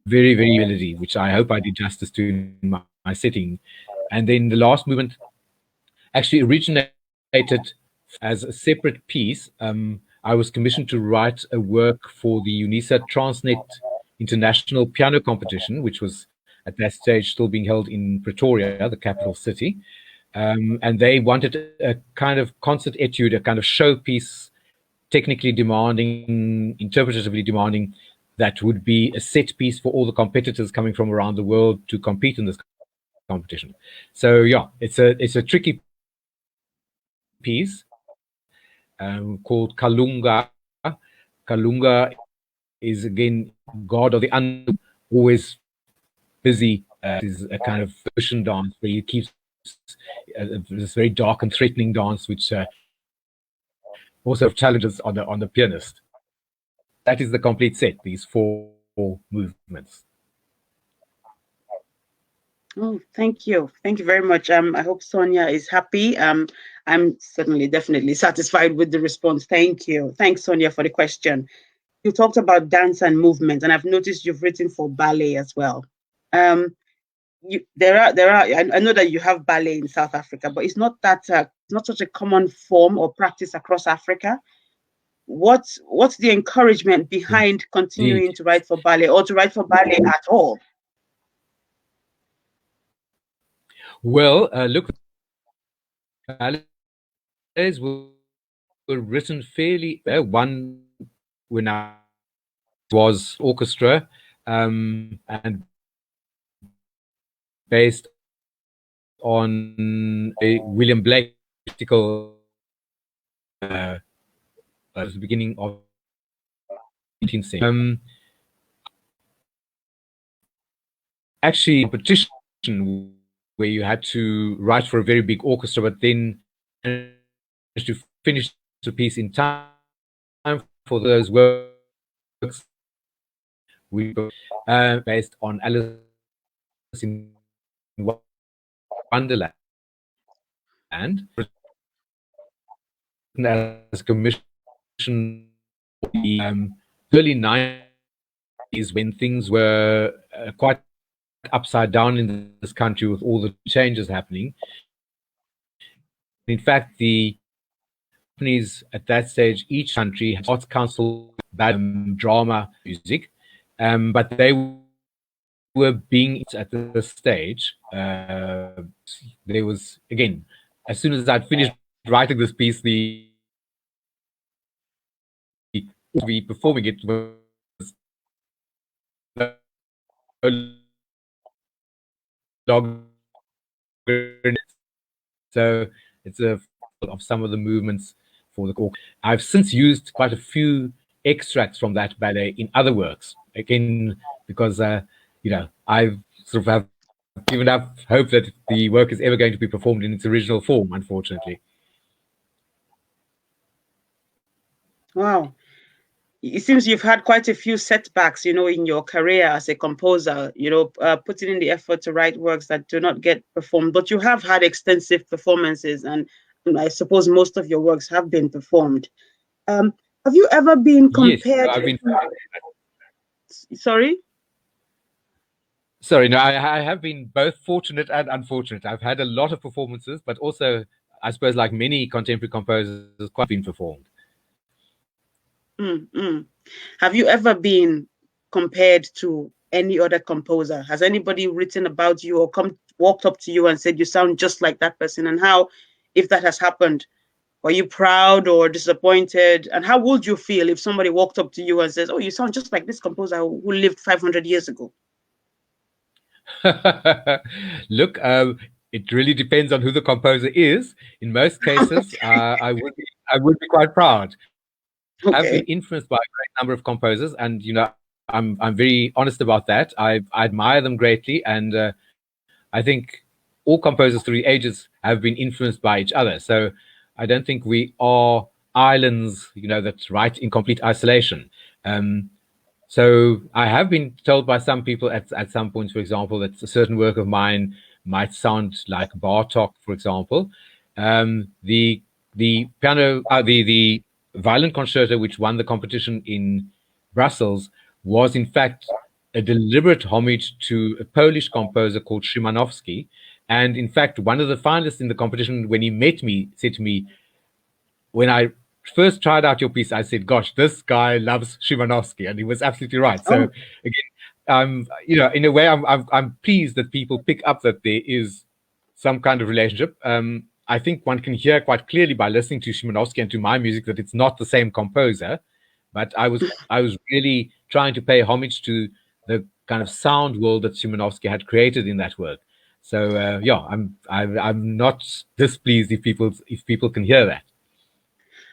very, very melody, which I hope I did justice to in my setting. And then the last movement actually originated as a separate piece. I was commissioned to write a work for the UNISA Transnet International Piano Competition, which was at that stage still being held in Pretoria, the capital city. And they wanted a kind of concert etude, a kind of showpiece, technically demanding, interpretatively demanding, that would be a set piece for all the competitors coming from around the world to compete in this competition. So yeah, it's a tricky piece called Kalunga. Kalunga is again god of the unknown, always busy. Is a kind of ocean dance where he keeps this very dark and threatening dance, which also challenges on the pianist. That is the complete set. These 4 movements. Oh, thank you very much. I hope Sonia is happy. I'm definitely satisfied with the response. Thank you. Thanks, Sonia, for the question. You talked about dance and movement, and I've noticed you've written for ballet as well. I know that you have ballet in South Africa, but it's not such a common form or practice across Africa. what's the encouragement behind continuing to Indeed. write for ballet or to write for ballet at all? Well, look, ballets were written fairly. One when I was orchestra, and based on a William Blake musical, at the beginning of 19th century. Actually, competition where you had to write for a very big orchestra, but then managed to finish the piece in time for those works. We based on Alice in Wonderland, as a commission early 90s when things were quite upside down in this country with all the changes happening. In fact, the companies at that stage, each country had arts council, drama, music, but they were being at this stage. There was, again, as soon as I'd finished writing this piece, the be performing it was so it's a of some of the movements for the orchestra. I've since used quite a few extracts from that ballet in other works, again because I've sort of have given up hope that the work is ever going to be performed in its original form, unfortunately. Wow. It seems you've had quite a few setbacks, in your career as a composer, putting in the effort to write works that do not get performed. But you have had extensive performances, and I suppose most of your works have been performed. Have you ever been Yes, compared? I've been. Sorry? Sorry, no, I have been both fortunate and unfortunate. I've had a lot of performances, but also, I suppose, like many contemporary composers, quite been performed. Mm-hmm. Have you ever been compared to any other composer? Has anybody written about you or walked up to you and said you sound just like that person? And how, if that has happened, are you proud or disappointed? And how would you feel if somebody walked up to you and says, "Oh, you sound just like this composer who lived 500 years ago"? Look, it really depends on who the composer is. In most cases, I would be quite proud. I've been Okay. influenced by a great number of composers, and I'm very honest about that. I admire them greatly, and I think all composers through the ages have been influenced by each other. So I don't think we are islands, that write in complete isolation. So I have been told by some people at some points, for example, that a certain work of mine might sound like Bartok, for example. The piano, the violin concerto, which won the competition in Brussels, was in fact a deliberate homage to a Polish composer called Szymanowski. And in fact, one of the finalists in the competition, when he met me, said to me, when I first tried out your piece, I said, "Gosh, this guy loves Szymanowski," and he was absolutely right. So Oh, again, in a way, I'm pleased that people pick up that there is some kind of relationship. I think one can hear quite clearly by listening to Szymanowski and to my music that it's not the same composer, but I was really trying to pay homage to the kind of sound world that Szymanowski had created in that work. So yeah, I'm not displeased if people can hear that.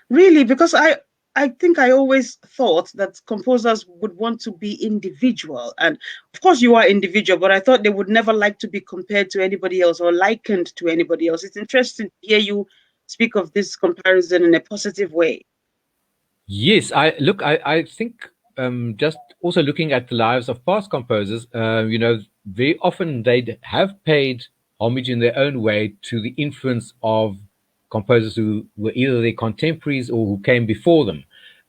really? Because I think I always thought that composers would want to be individual. And of course you are individual, but I thought they would never like to be compared to anybody else or likened to anybody else. It's interesting to hear you speak of this comparison in a positive way. Yes, I think just also looking at the lives of past composers, very often they have paid homage in their own way to the influence of composers who were either their contemporaries or who came before them.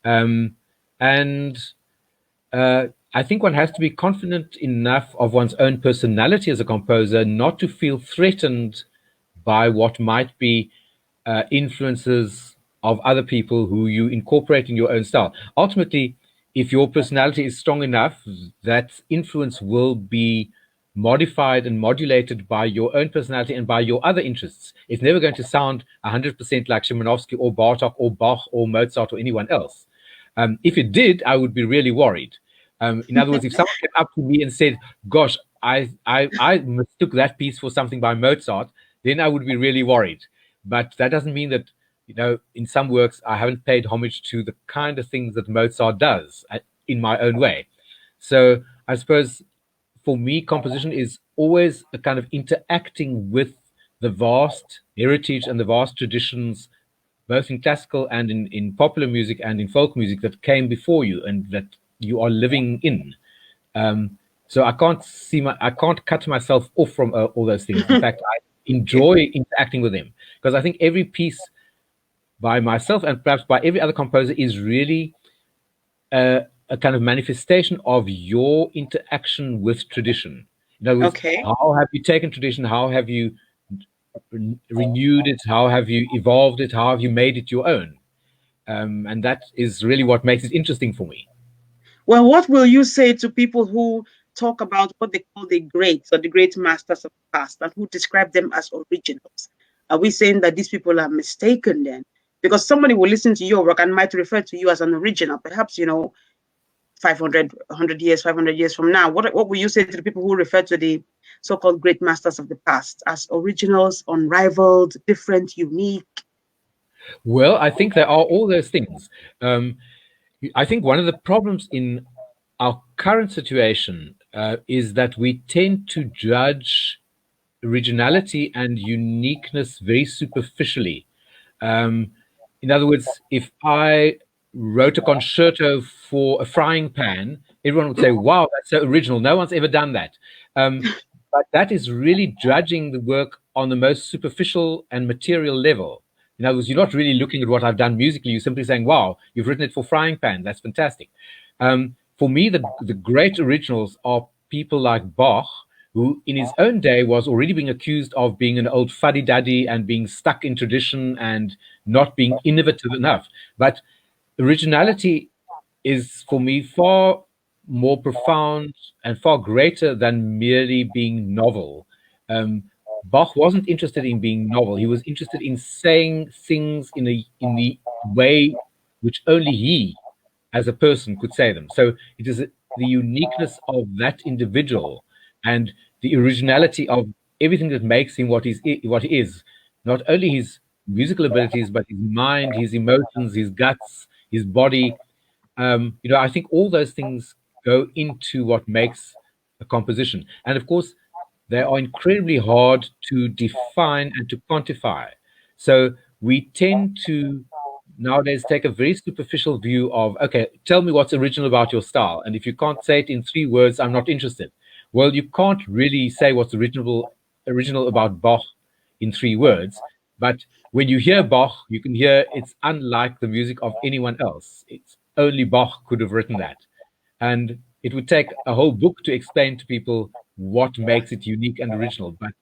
And I think one has to be confident enough of one's own personality as a composer not to feel threatened by what might be influences of other people who you incorporate in your own style. Ultimately, if your personality is strong enough, that influence will be modified and modulated by your own personality and by your other interests. It's never going to sound 100% like Szymanowski or Bartok or Bach or Mozart or anyone else. If it did, I would be really worried. In other words, if someone came up to me and said, "Gosh, I mistook that piece for something by Mozart," then I would be really worried. But that doesn't mean that, in some works, I haven't paid homage to the kind of things that Mozart does in my own way. So I suppose for me, composition is always a kind of interacting with the vast heritage and the vast traditions, both in classical and in popular music and in folk music, that came before you and that you are living in. So I can't cut myself off from all those things. In fact, I enjoy interacting with them, because I think every piece by myself and perhaps by every other composer is really a kind of manifestation of your interaction with tradition. In other words, Okay. how have you taken tradition? How have you renewed it? How have you evolved it? How have you made it your own? And that is really what makes it interesting for me. Well, what will you say to people who talk about what they call the greats or the great masters of the past and who describe them as originals? Are we saying that these people are mistaken then? Because somebody will listen to your work and might refer to you as an original, perhaps, 500, 100 years, 500 years from now. What will you say to the people who refer to the so-called great masters of the past as originals, unrivaled, different, unique? Well, I think there are all those things. I think one of the problems in our current situation is that we tend to judge originality and uniqueness very superficially. In other words, if I wrote a concerto for a frying pan, everyone would say, "Wow, that's so original. No one's ever done that." But that is really judging the work on the most superficial and material level. In other words, you're not really looking at what I've done musically. You're simply saying, "Wow, you've written it for frying pan. That's fantastic." For me, the great originals are people like Bach, who in his own day was already being accused of being an old fuddy-duddy and being stuck in tradition and not being innovative enough. But originality is, for me, far more profound and far greater than merely being novel. Bach wasn't interested in being novel. He was interested in saying things in the way which only he, as a person, could say them. So it is the uniqueness of that individual and the originality of everything that makes him what he is. Not only his musical abilities, but his mind, his emotions, his guts, his body. I think all those things go into what makes a composition. And of course, they are incredibly hard to define and to quantify. So we tend to nowadays take a very superficial view of, okay, tell me what's original about your style. And if you can't say it in 3 words, I'm not interested. Well, you can't really say what's original about Bach in 3 words. But when you hear Bach, you can hear it's unlike the music of anyone else. It's only Bach could have written that. And it would take a whole book to explain to people what makes it unique and original. But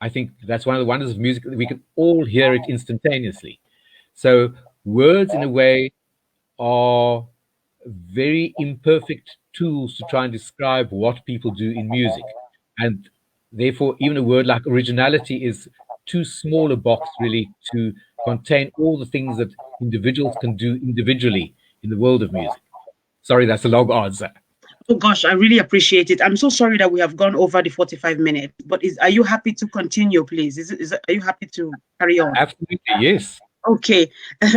I think that's one of the wonders of music, that we can all hear it instantaneously. So words, in a way, are very imperfect tools to try and describe what people do in music. And therefore, even a word like originality is too small a box, really, to contain all the things that individuals can do individually in the world of music. Sorry, that's a long answer. Oh gosh, I really appreciate it. I'm so sorry that we have gone over the 45 minutes, but are you happy to continue, please? Are you happy to carry on? Absolutely, yes. Okay,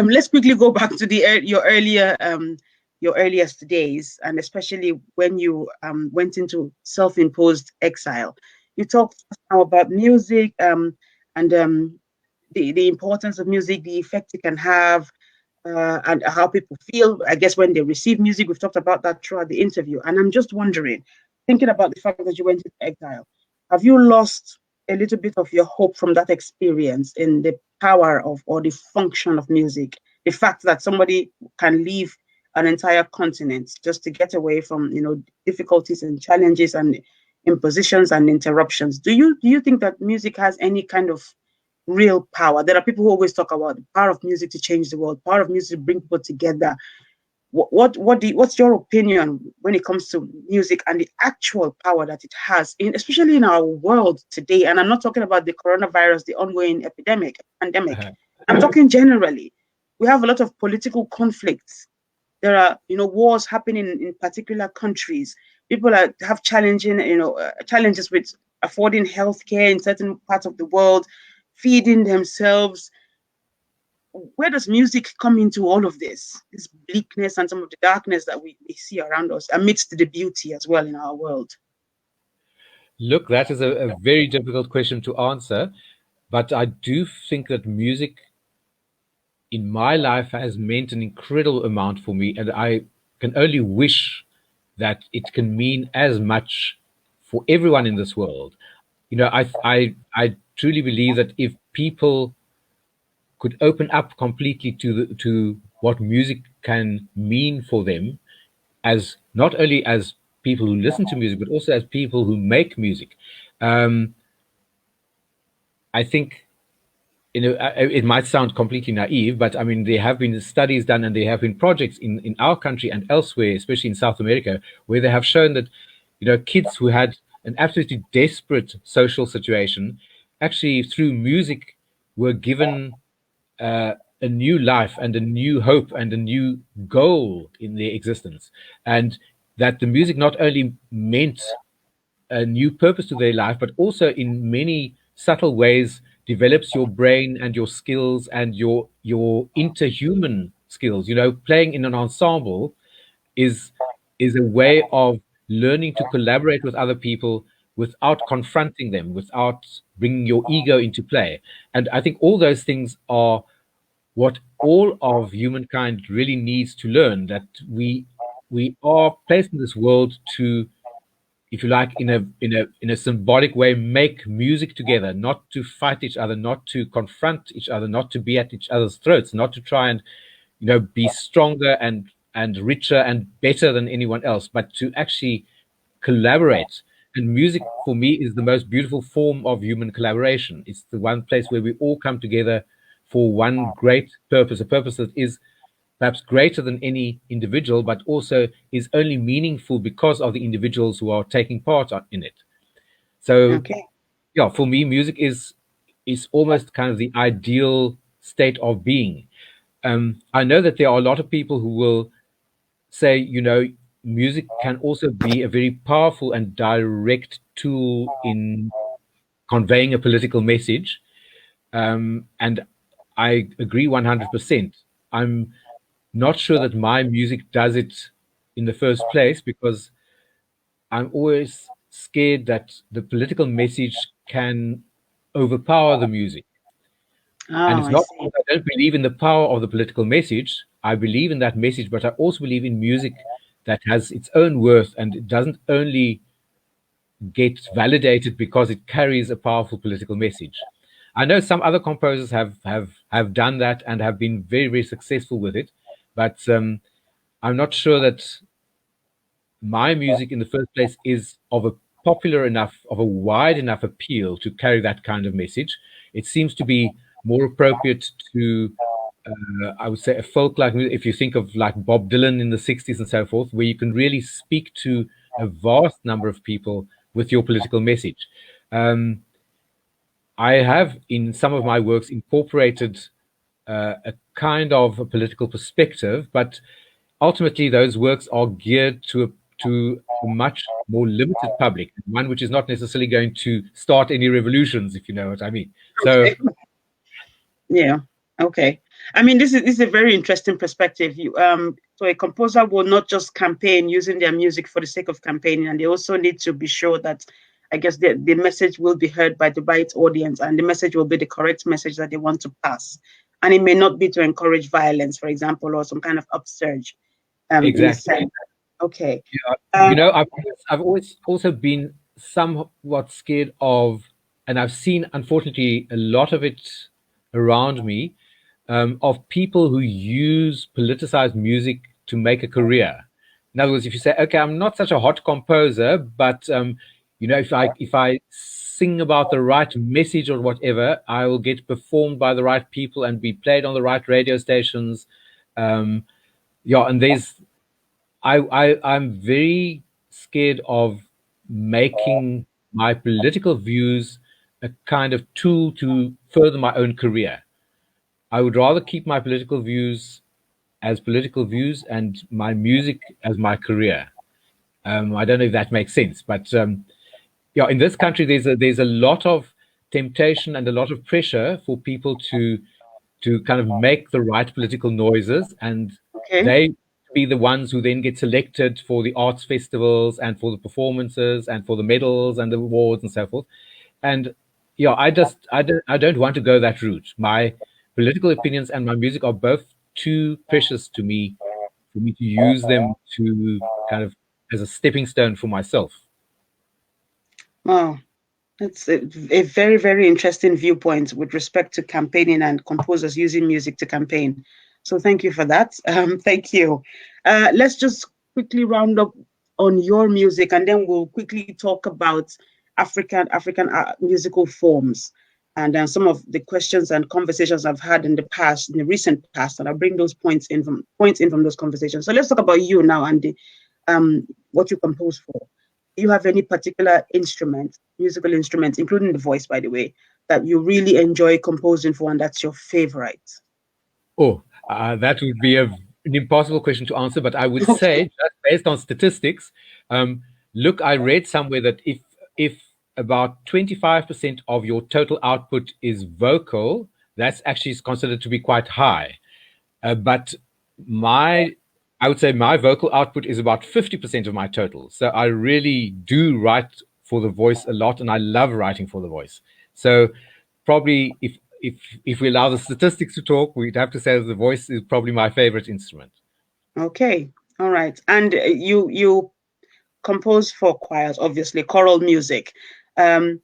let's quickly go back to your earliest days, and especially when you went into self-imposed exile. You talked now about music and the importance of music, the effect it can have, and how people feel, I guess, when they receive music. We've talked about that throughout the interview. And I'm just wondering, thinking about the fact that you went into exile, have you lost a little bit of your hope from that experience in the power of or the function of music? The fact that somebody can leave an entire continent just to get away from, difficulties and challenges and impositions and interruptions. Do you think that music has any kind of real power. There are people who always talk about the power of music to change the world, power of music to bring people together. What's your opinion when it comes to music and the actual power that it has, especially in our world today? And I'm not talking about the coronavirus, the ongoing pandemic. I'm talking generally. We have a lot of political conflicts. There are, wars happening in particular countries. People have challenges with affording healthcare in certain parts of the world, feeding themselves. Where does music come into all of this bleakness and some of the darkness that we see around us, amidst the beauty as well in our world? Look, that is a very difficult question to answer, but I do think that music in my life has meant an incredible amount for me, and I can only wish that it can mean as much for everyone in this world. I truly believe that if people could open up completely to what music can mean for them, as not only as people who listen to music, but also as people who make music. Um, I think it might sound completely naive, but I mean there have been studies done and there have been projects in our country and elsewhere, especially in South America, where they have shown that kids who had an absolutely desperate social situation, actually through music, were given a new life and a new hope and a new goal in their existence, and that the music not only meant a new purpose to their life, but also in many subtle ways develops your brain and your skills and your interhuman skills. Playing in an ensemble is is a way of learning to collaborate with other people without confronting them, without bringing your ego into play. And I think all those things are what all of humankind really needs to learn, that we are placed in this world to, if you like, in a symbolic way, make music together, not to fight each other, not to confront each other, not to be at each other's throats, not to try and be stronger and richer and better than anyone else, but to actually collaborate. And music for me is the most beautiful form of human collaboration. It's the one place where we all come together for one great purpose, a purpose that is perhaps greater than any individual, but also is only meaningful because of the individuals who are taking part in it. So, Okay. yeah, for me, music is almost kind of the ideal state of being. I know that there are a lot of people who will say, music can also be a very powerful and direct tool in conveying a political message. And I agree 100%. I'm not sure that my music does it in the first place, because I'm always scared that the political message can overpower the music. And Oh, it's I not see. because I don't believe in the power of the political message. I believe in that message, but I also believe in music that has its own worth, and it doesn't only get validated because it carries a powerful political message. I know some other composers have done that and have been very, very successful with it, but I'm not sure that my music in the first place is of a popular enough, of a wide enough appeal to carry that kind of message. It seems to be more appropriate to, I would say, a folk like music. If you think of like Bob Dylan in the 60s and so forth, where you can really speak to a vast number of people with your political message. Um, I have, in some of my works, incorporated a kind of a political perspective, but ultimately those works are geared to a much more limited public, one which is not necessarily going to start any revolutions, if you know what I mean. So, Okay. Yeah. Okay. I mean, this is a very interesting perspective. So a composer will not just campaign using their music for the sake of campaigning, and they also need to be sure that, I guess, the message will be heard by the right audience, and the message will be the correct message that they want to pass. And it may not be to encourage violence, for example, or some kind of upsurge. In a exactly. sense. Okay. Yeah, Um, I've always also been somewhat scared of, and I've seen unfortunately a lot of it around me, of people who use politicized music to make a career. In other words, if you say, "Okay, I'm not such a hot composer, but if I sing about the right message or whatever, I will get performed by the right people and be played on the right radio stations. Um, yeah, and I'm very scared of making my political views a kind of tool to further my own career. I would rather keep my political views as political views and my music as my career. I don't know if that makes sense, but yeah, in this country, there's a lot of temptation and a lot of pressure for people to kind of make the right political noises, and Okay. they be the ones who then get selected for the arts festivals and for the performances and for the medals and the awards and so forth. And yeah, I don't want to go that route. My political opinions and my music are both too precious to me for me to use them to kind of as a stepping stone for myself. Wow. That's a very, very interesting viewpoint with respect to campaigning and composers using music to campaign. So thank you for that. Thank you. Let's just quickly round up on your music, and then we'll quickly talk about African musical forms, and some of the questions and conversations I've had in the past, in the recent past, and I'll bring those points in from those conversations. So let's talk about you now and what you compose for. Do you have any particular instrument, musical instrument, including the voice, by the way, that you really enjoy composing for and that's your favorite? Oh, that would be an impossible question to answer, but I would Okay. say, just based on statistics, look, I read somewhere that if about 25% of your total output is vocal, that's actually considered to be quite high. But my, I would say my vocal output is about 50% of my total. So I really do write for the voice a lot, and I love writing for the voice. So probably if we allow the statistics to talk, we'd have to say that the voice is probably my favorite instrument. Okay. All right. And you compose for choirs, obviously, choral music. Um,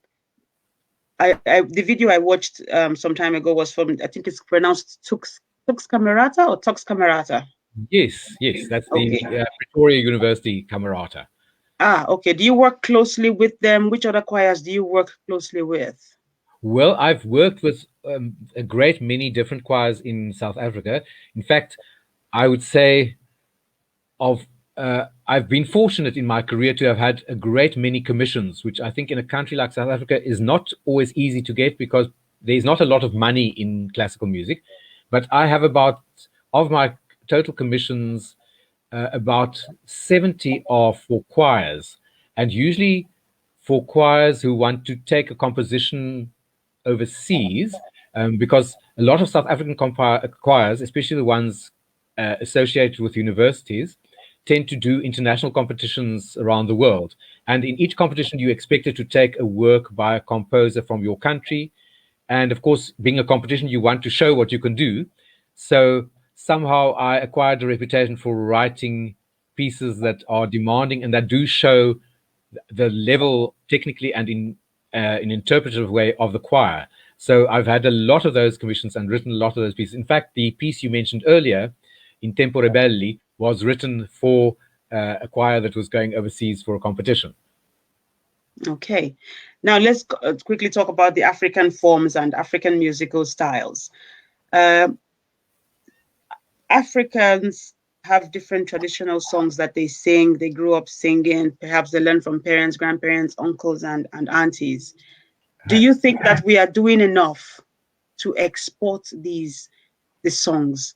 the video I watched some time ago was from, I think it's pronounced Tux Camerata or Tux Camerata. Yes, that's the Okay. Pretoria University Camerata. Okay. Do you work closely with them? Which other choirs do you work closely with? Well, I've worked with a great many different choirs in South Africa. In fact, I would say of I've been fortunate in my career to have had a great many commissions, which I think in a country like South Africa is not always easy to get because there's not a lot of money in classical music. But I have about, of my total commissions, about 70 are for choirs, and usually for choirs who want to take a composition overseas, because a lot of South African choirs, especially the ones associated with universities, tend to do international competitions around the world. And in each competition, you expected to take a work by a composer from your country. And of course, being a competition, you want to show what you can do. So somehow I acquired a reputation for writing pieces that are demanding and that do show the level technically and in an interpretive way of the choir. So I've had a lot of those commissions and written a lot of those pieces. In fact, the piece you mentioned earlier, In Tempo Rebelli, was written for a choir that was going overseas for a competition. Okay. Now let's quickly talk about the African forms and African musical styles. Africans have different traditional songs that they sing, they grew up singing, perhaps they learn from parents, grandparents, uncles, and aunties. Do you think that we are doing enough to export these songs?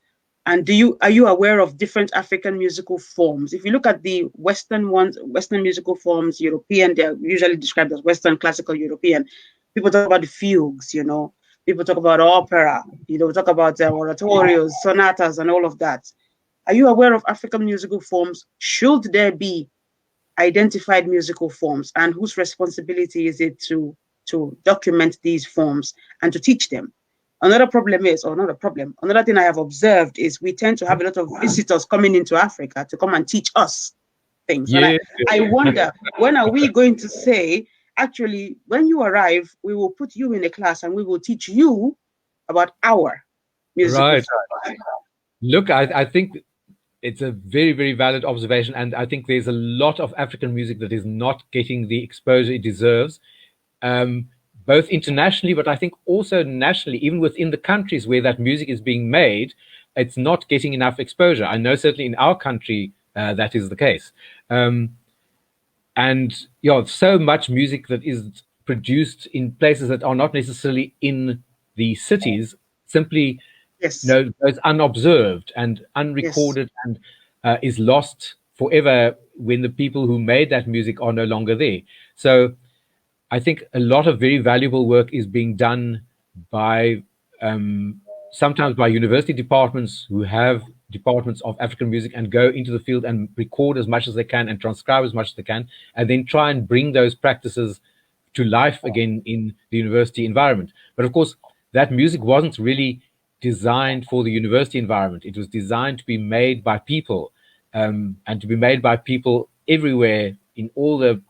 And are you aware of different African musical forms? If you look at the Western ones, Western musical forms, European, they're usually described as Western classical European. People talk about the fugues, People talk about opera, we talk about oratorios, sonatas, and all of that. Are you aware of African musical forms? Should there be identified musical forms, and whose responsibility is it to document these forms and to teach them? Another problem is, or not a problem, another thing I have observed is we tend to have a lot of visitors coming into Africa to come and teach us things. And Yes, I wonder, when are we going to say, actually, when you arrive, we will put you in a class and we will teach you about our musical right. forms? Look, I think it's a very, very valid observation. And I think there's a lot of African music that is not getting the exposure it deserves. both internationally, but I think also nationally, even within the countries where that music is being made, it's not getting enough exposure. I know certainly in our country that is the case. And so much music that is produced in places that are not necessarily in the cities simply Yes. goes unobserved and Yes. unrecorded and is lost forever when the people who made that music are no longer there. So I think a lot of very valuable work is being done by sometimes by university departments who have departments of African music and go into the field and record as much as they can and transcribe as much as they can, and then try and bring those practices to life again in the university environment. But of course, that music wasn't really designed for the university environment. It was designed to be made by people and to be made by people everywhere in all the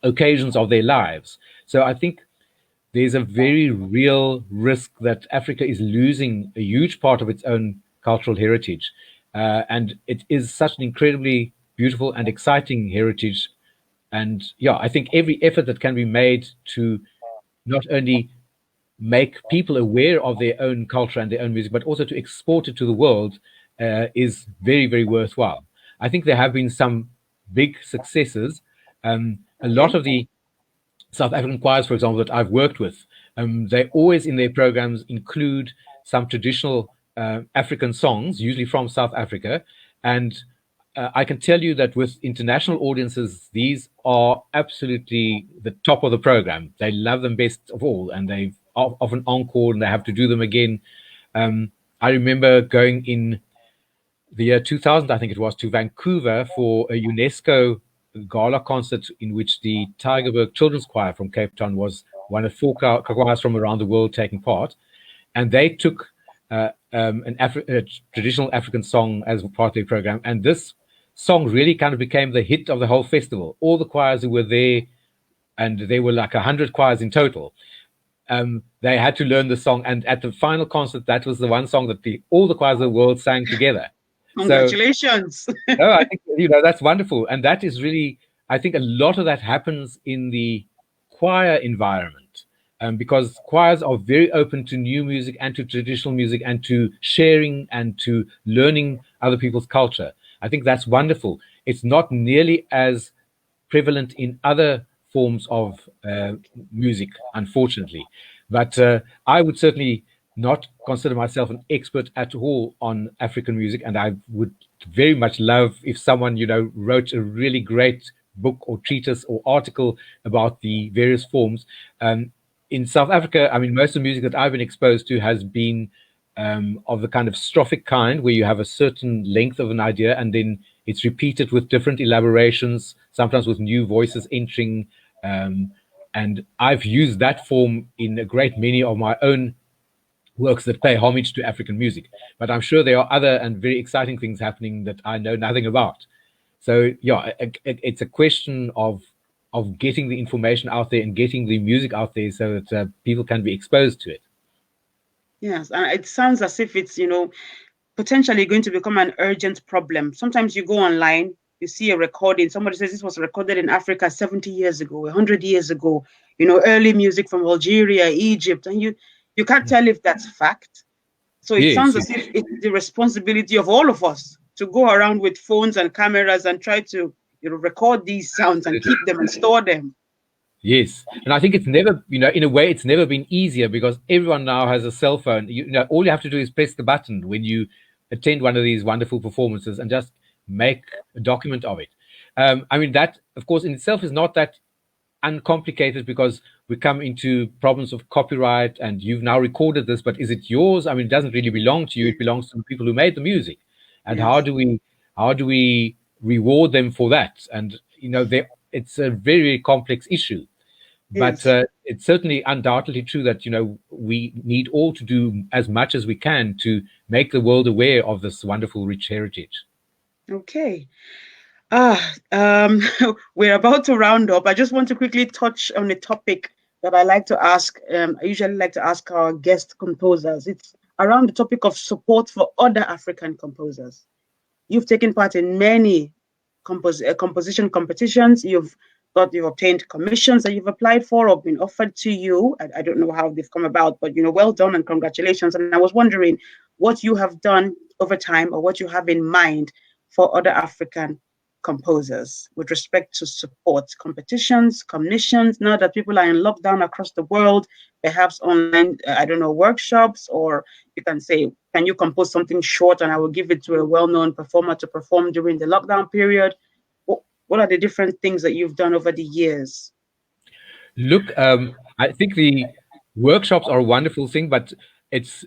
occasions of their lives. So I think there's a very real risk that Africa is losing a huge part of its own cultural heritage. And it is such an incredibly beautiful and exciting heritage. And yeah, I think every effort that can be made to not only make people aware of their own culture and their own music, but also to export it to the world is very, very worthwhile. I think there have been some big successes. A lot Okay. of the South African choirs, for example, that I've worked with, they always in their programs include some traditional African songs, usually from South Africa. And I can tell you that with international audiences, these are absolutely the top of the program. They love them best of all, and they often encore and they have to do them again. I remember going in the year 2000, I think it was, to Vancouver for a UNESCO gala concert in which the Tygerberg Children's Choir from Cape Town was one of four choirs from around the world taking part. And they took a traditional African song as part of their program. And this song really kind of became the hit of the whole festival. All the choirs who were there, and there were like 100 choirs in total, they had to learn the song. And at the final concert, that was the one song that all the choirs of the world sang together. So Congratulations. no, I think that's wonderful, and that is really, I think, a lot of that happens in the choir environment, because choirs are very open to new music and to traditional music and to sharing and to learning other people's culture. I think that's wonderful. It's not nearly as prevalent in other forms of music, unfortunately. But I would certainly not consider myself an expert at all on African music, and I would very much love if someone wrote a really great book or treatise or article about the various forms. In South Africa, I mean, most of the music that I've been exposed to has been of the kind of strophic kind, where you have a certain length of an idea and then it's repeated with different elaborations, sometimes with new voices entering. And I've used that form in a great many of my own works that pay homage to African music. But I'm sure there are other and very exciting things happening that I know nothing about. So yeah, it's a question of getting the information out there and getting the music out there so that people can be exposed to it. Yes, and it sounds as if it's, potentially going to become an urgent problem. Sometimes you go online, you see a recording, somebody says this was recorded in Africa 70 years ago, 100 years ago, early music from Algeria, Egypt, and you can't tell if that's fact. So it Yes, sounds yes. as if it's the responsibility of all of us to go around with phones and cameras and try to, record these sounds and keep them and store them. Yes, and I think it's never, in a way, it's never been easier because everyone now has a cell phone. All you have to do is press the button when you attend one of these wonderful performances and just make a document of it. I mean, that, of course, in itself is not that uncomplicated because we come into problems of copyright and you've now recorded this, but is it yours? I mean, it doesn't really belong to you. It belongs to the people who made the music. And how Yes, do we reward them for that? And, it's a very complex issue. But yes. it's certainly undoubtedly true that we need all to do as much as we can to make the world aware of this wonderful, rich heritage. Okay. We're about to round up. I just want to quickly touch on a topic that I like to ask. I usually like to ask our guest composers. It's around the topic of support for other African composers. You've taken part in many composition competitions. You've you've obtained commissions that you've applied for or been offered to you. I don't know how they've come about, but well done and congratulations. And I was wondering what you have done over time or what you have in mind for other African composers with respect to support competitions, commissions, now that people are in lockdown across the world, perhaps online, I don't know, workshops, or you can say, can you compose something short and I will give it to a well-known performer to perform during the lockdown period? What are the different things that you've done over the years? Look, I think the workshops are a wonderful thing, but it's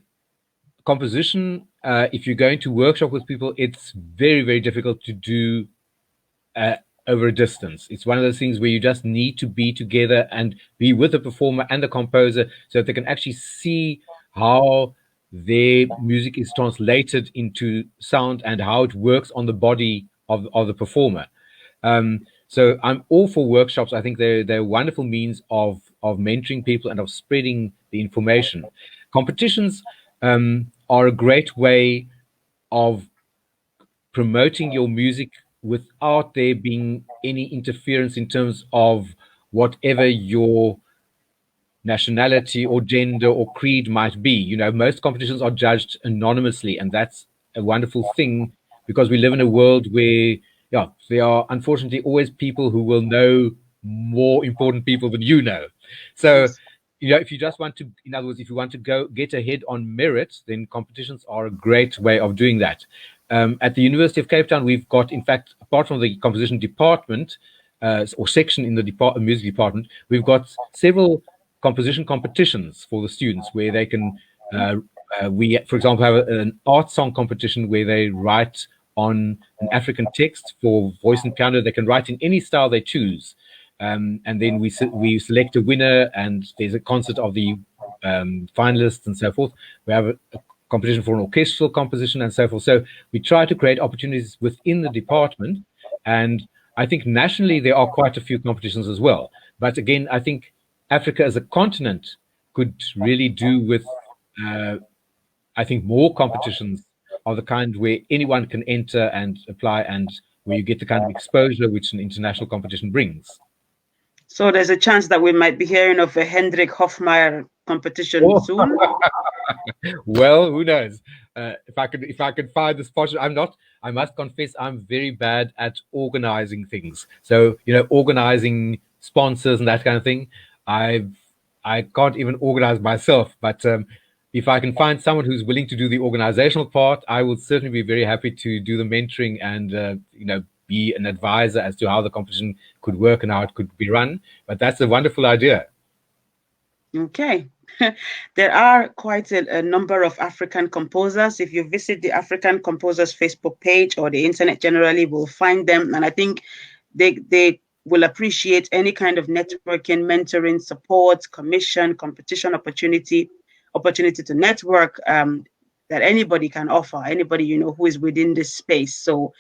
composition. If you're going to workshop with people, it's very, very difficult to do over a distance. It's one of those things where you just need to be together and be with the performer and the composer so that they can actually see how their music is translated into sound and how it works on the body of the performer. So I'm all for workshops. I think they're a wonderful means of mentoring people and of spreading the information. Competitions are a great way of promoting your music without there being any interference in terms of whatever your nationality or gender or creed might be. Most competitions are judged anonymously, and that's a wonderful thing because we live in a world where, there are unfortunately always people who will know more important people than you know. So, if you just want to, in other words, if you want to go get ahead on merit, then competitions are a great way of doing that. At the University of Cape Town, we've got, in fact, apart from the composition department or section in the music department, we've got several composition competitions for the students where they can, we, for example, have an art song competition where they write on an African text for voice and piano. They can write in any style they choose. And then we select a winner, and there's a concert of the finalists and so forth. We have a competition for an orchestral composition and so forth. So we try to create opportunities within the department. And I think nationally there are quite a few competitions as well. But again, I think Africa as a continent could really do with, I think, more competitions of the kind where anyone can enter and apply and where you get the kind of exposure which an international competition brings. So there's a chance that we might be hearing of a Hendrik Hofmeyr competition soon. Well, who knows? If I could find the spot, I must confess, I'm very bad at organizing things. So, organizing sponsors and that kind of thing. I can't even organize myself, but if I can find someone who's willing to do the organizational part, I will certainly be very happy to do the mentoring and, be an advisor as to how the competition could work and how it could be run. But that's a wonderful idea. Okay. There are quite a number of African composers. If you visit the African Composers Facebook page or the internet generally, we'll find them. And I think they will appreciate any kind of networking, mentoring, support, commission, competition opportunity to network that anybody can offer, anybody, who is within this space. So,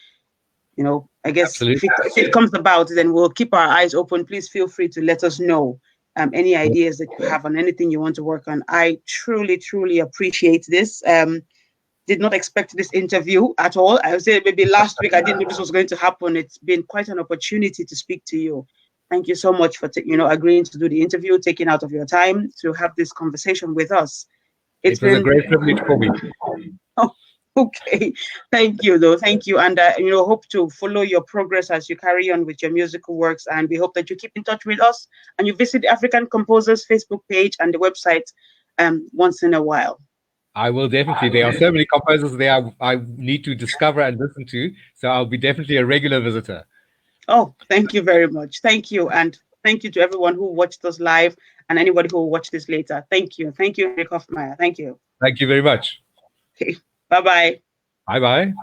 I guess if it comes about, then we'll keep our eyes open. Please feel free to let us know any ideas that you have on anything you want to work on. I truly, truly appreciate this. Did not expect this interview at all. I would say maybe last week I didn't know this was going to happen. It's been quite an opportunity to speak to you. Thank you so much for agreeing to do the interview, taking out of your time to have this conversation with us. It was a great privilege for me. Oh, okay, thank you, though. Thank you, and hope to follow your progress as you carry on with your musical works. And we hope that you keep in touch with us and you visit the African Composers Facebook page and the website once in a while. I will definitely. There are so many composers there I need to discover and listen to, so I'll be definitely a regular visitor. Oh, thank you very much. Thank you, and thank you to everyone who watched us live and anybody who will watch this later. Thank you. Thank you, Hendrik Hofmeyr. Thank you. Thank you very much. Okay. Bye-bye. Bye-bye.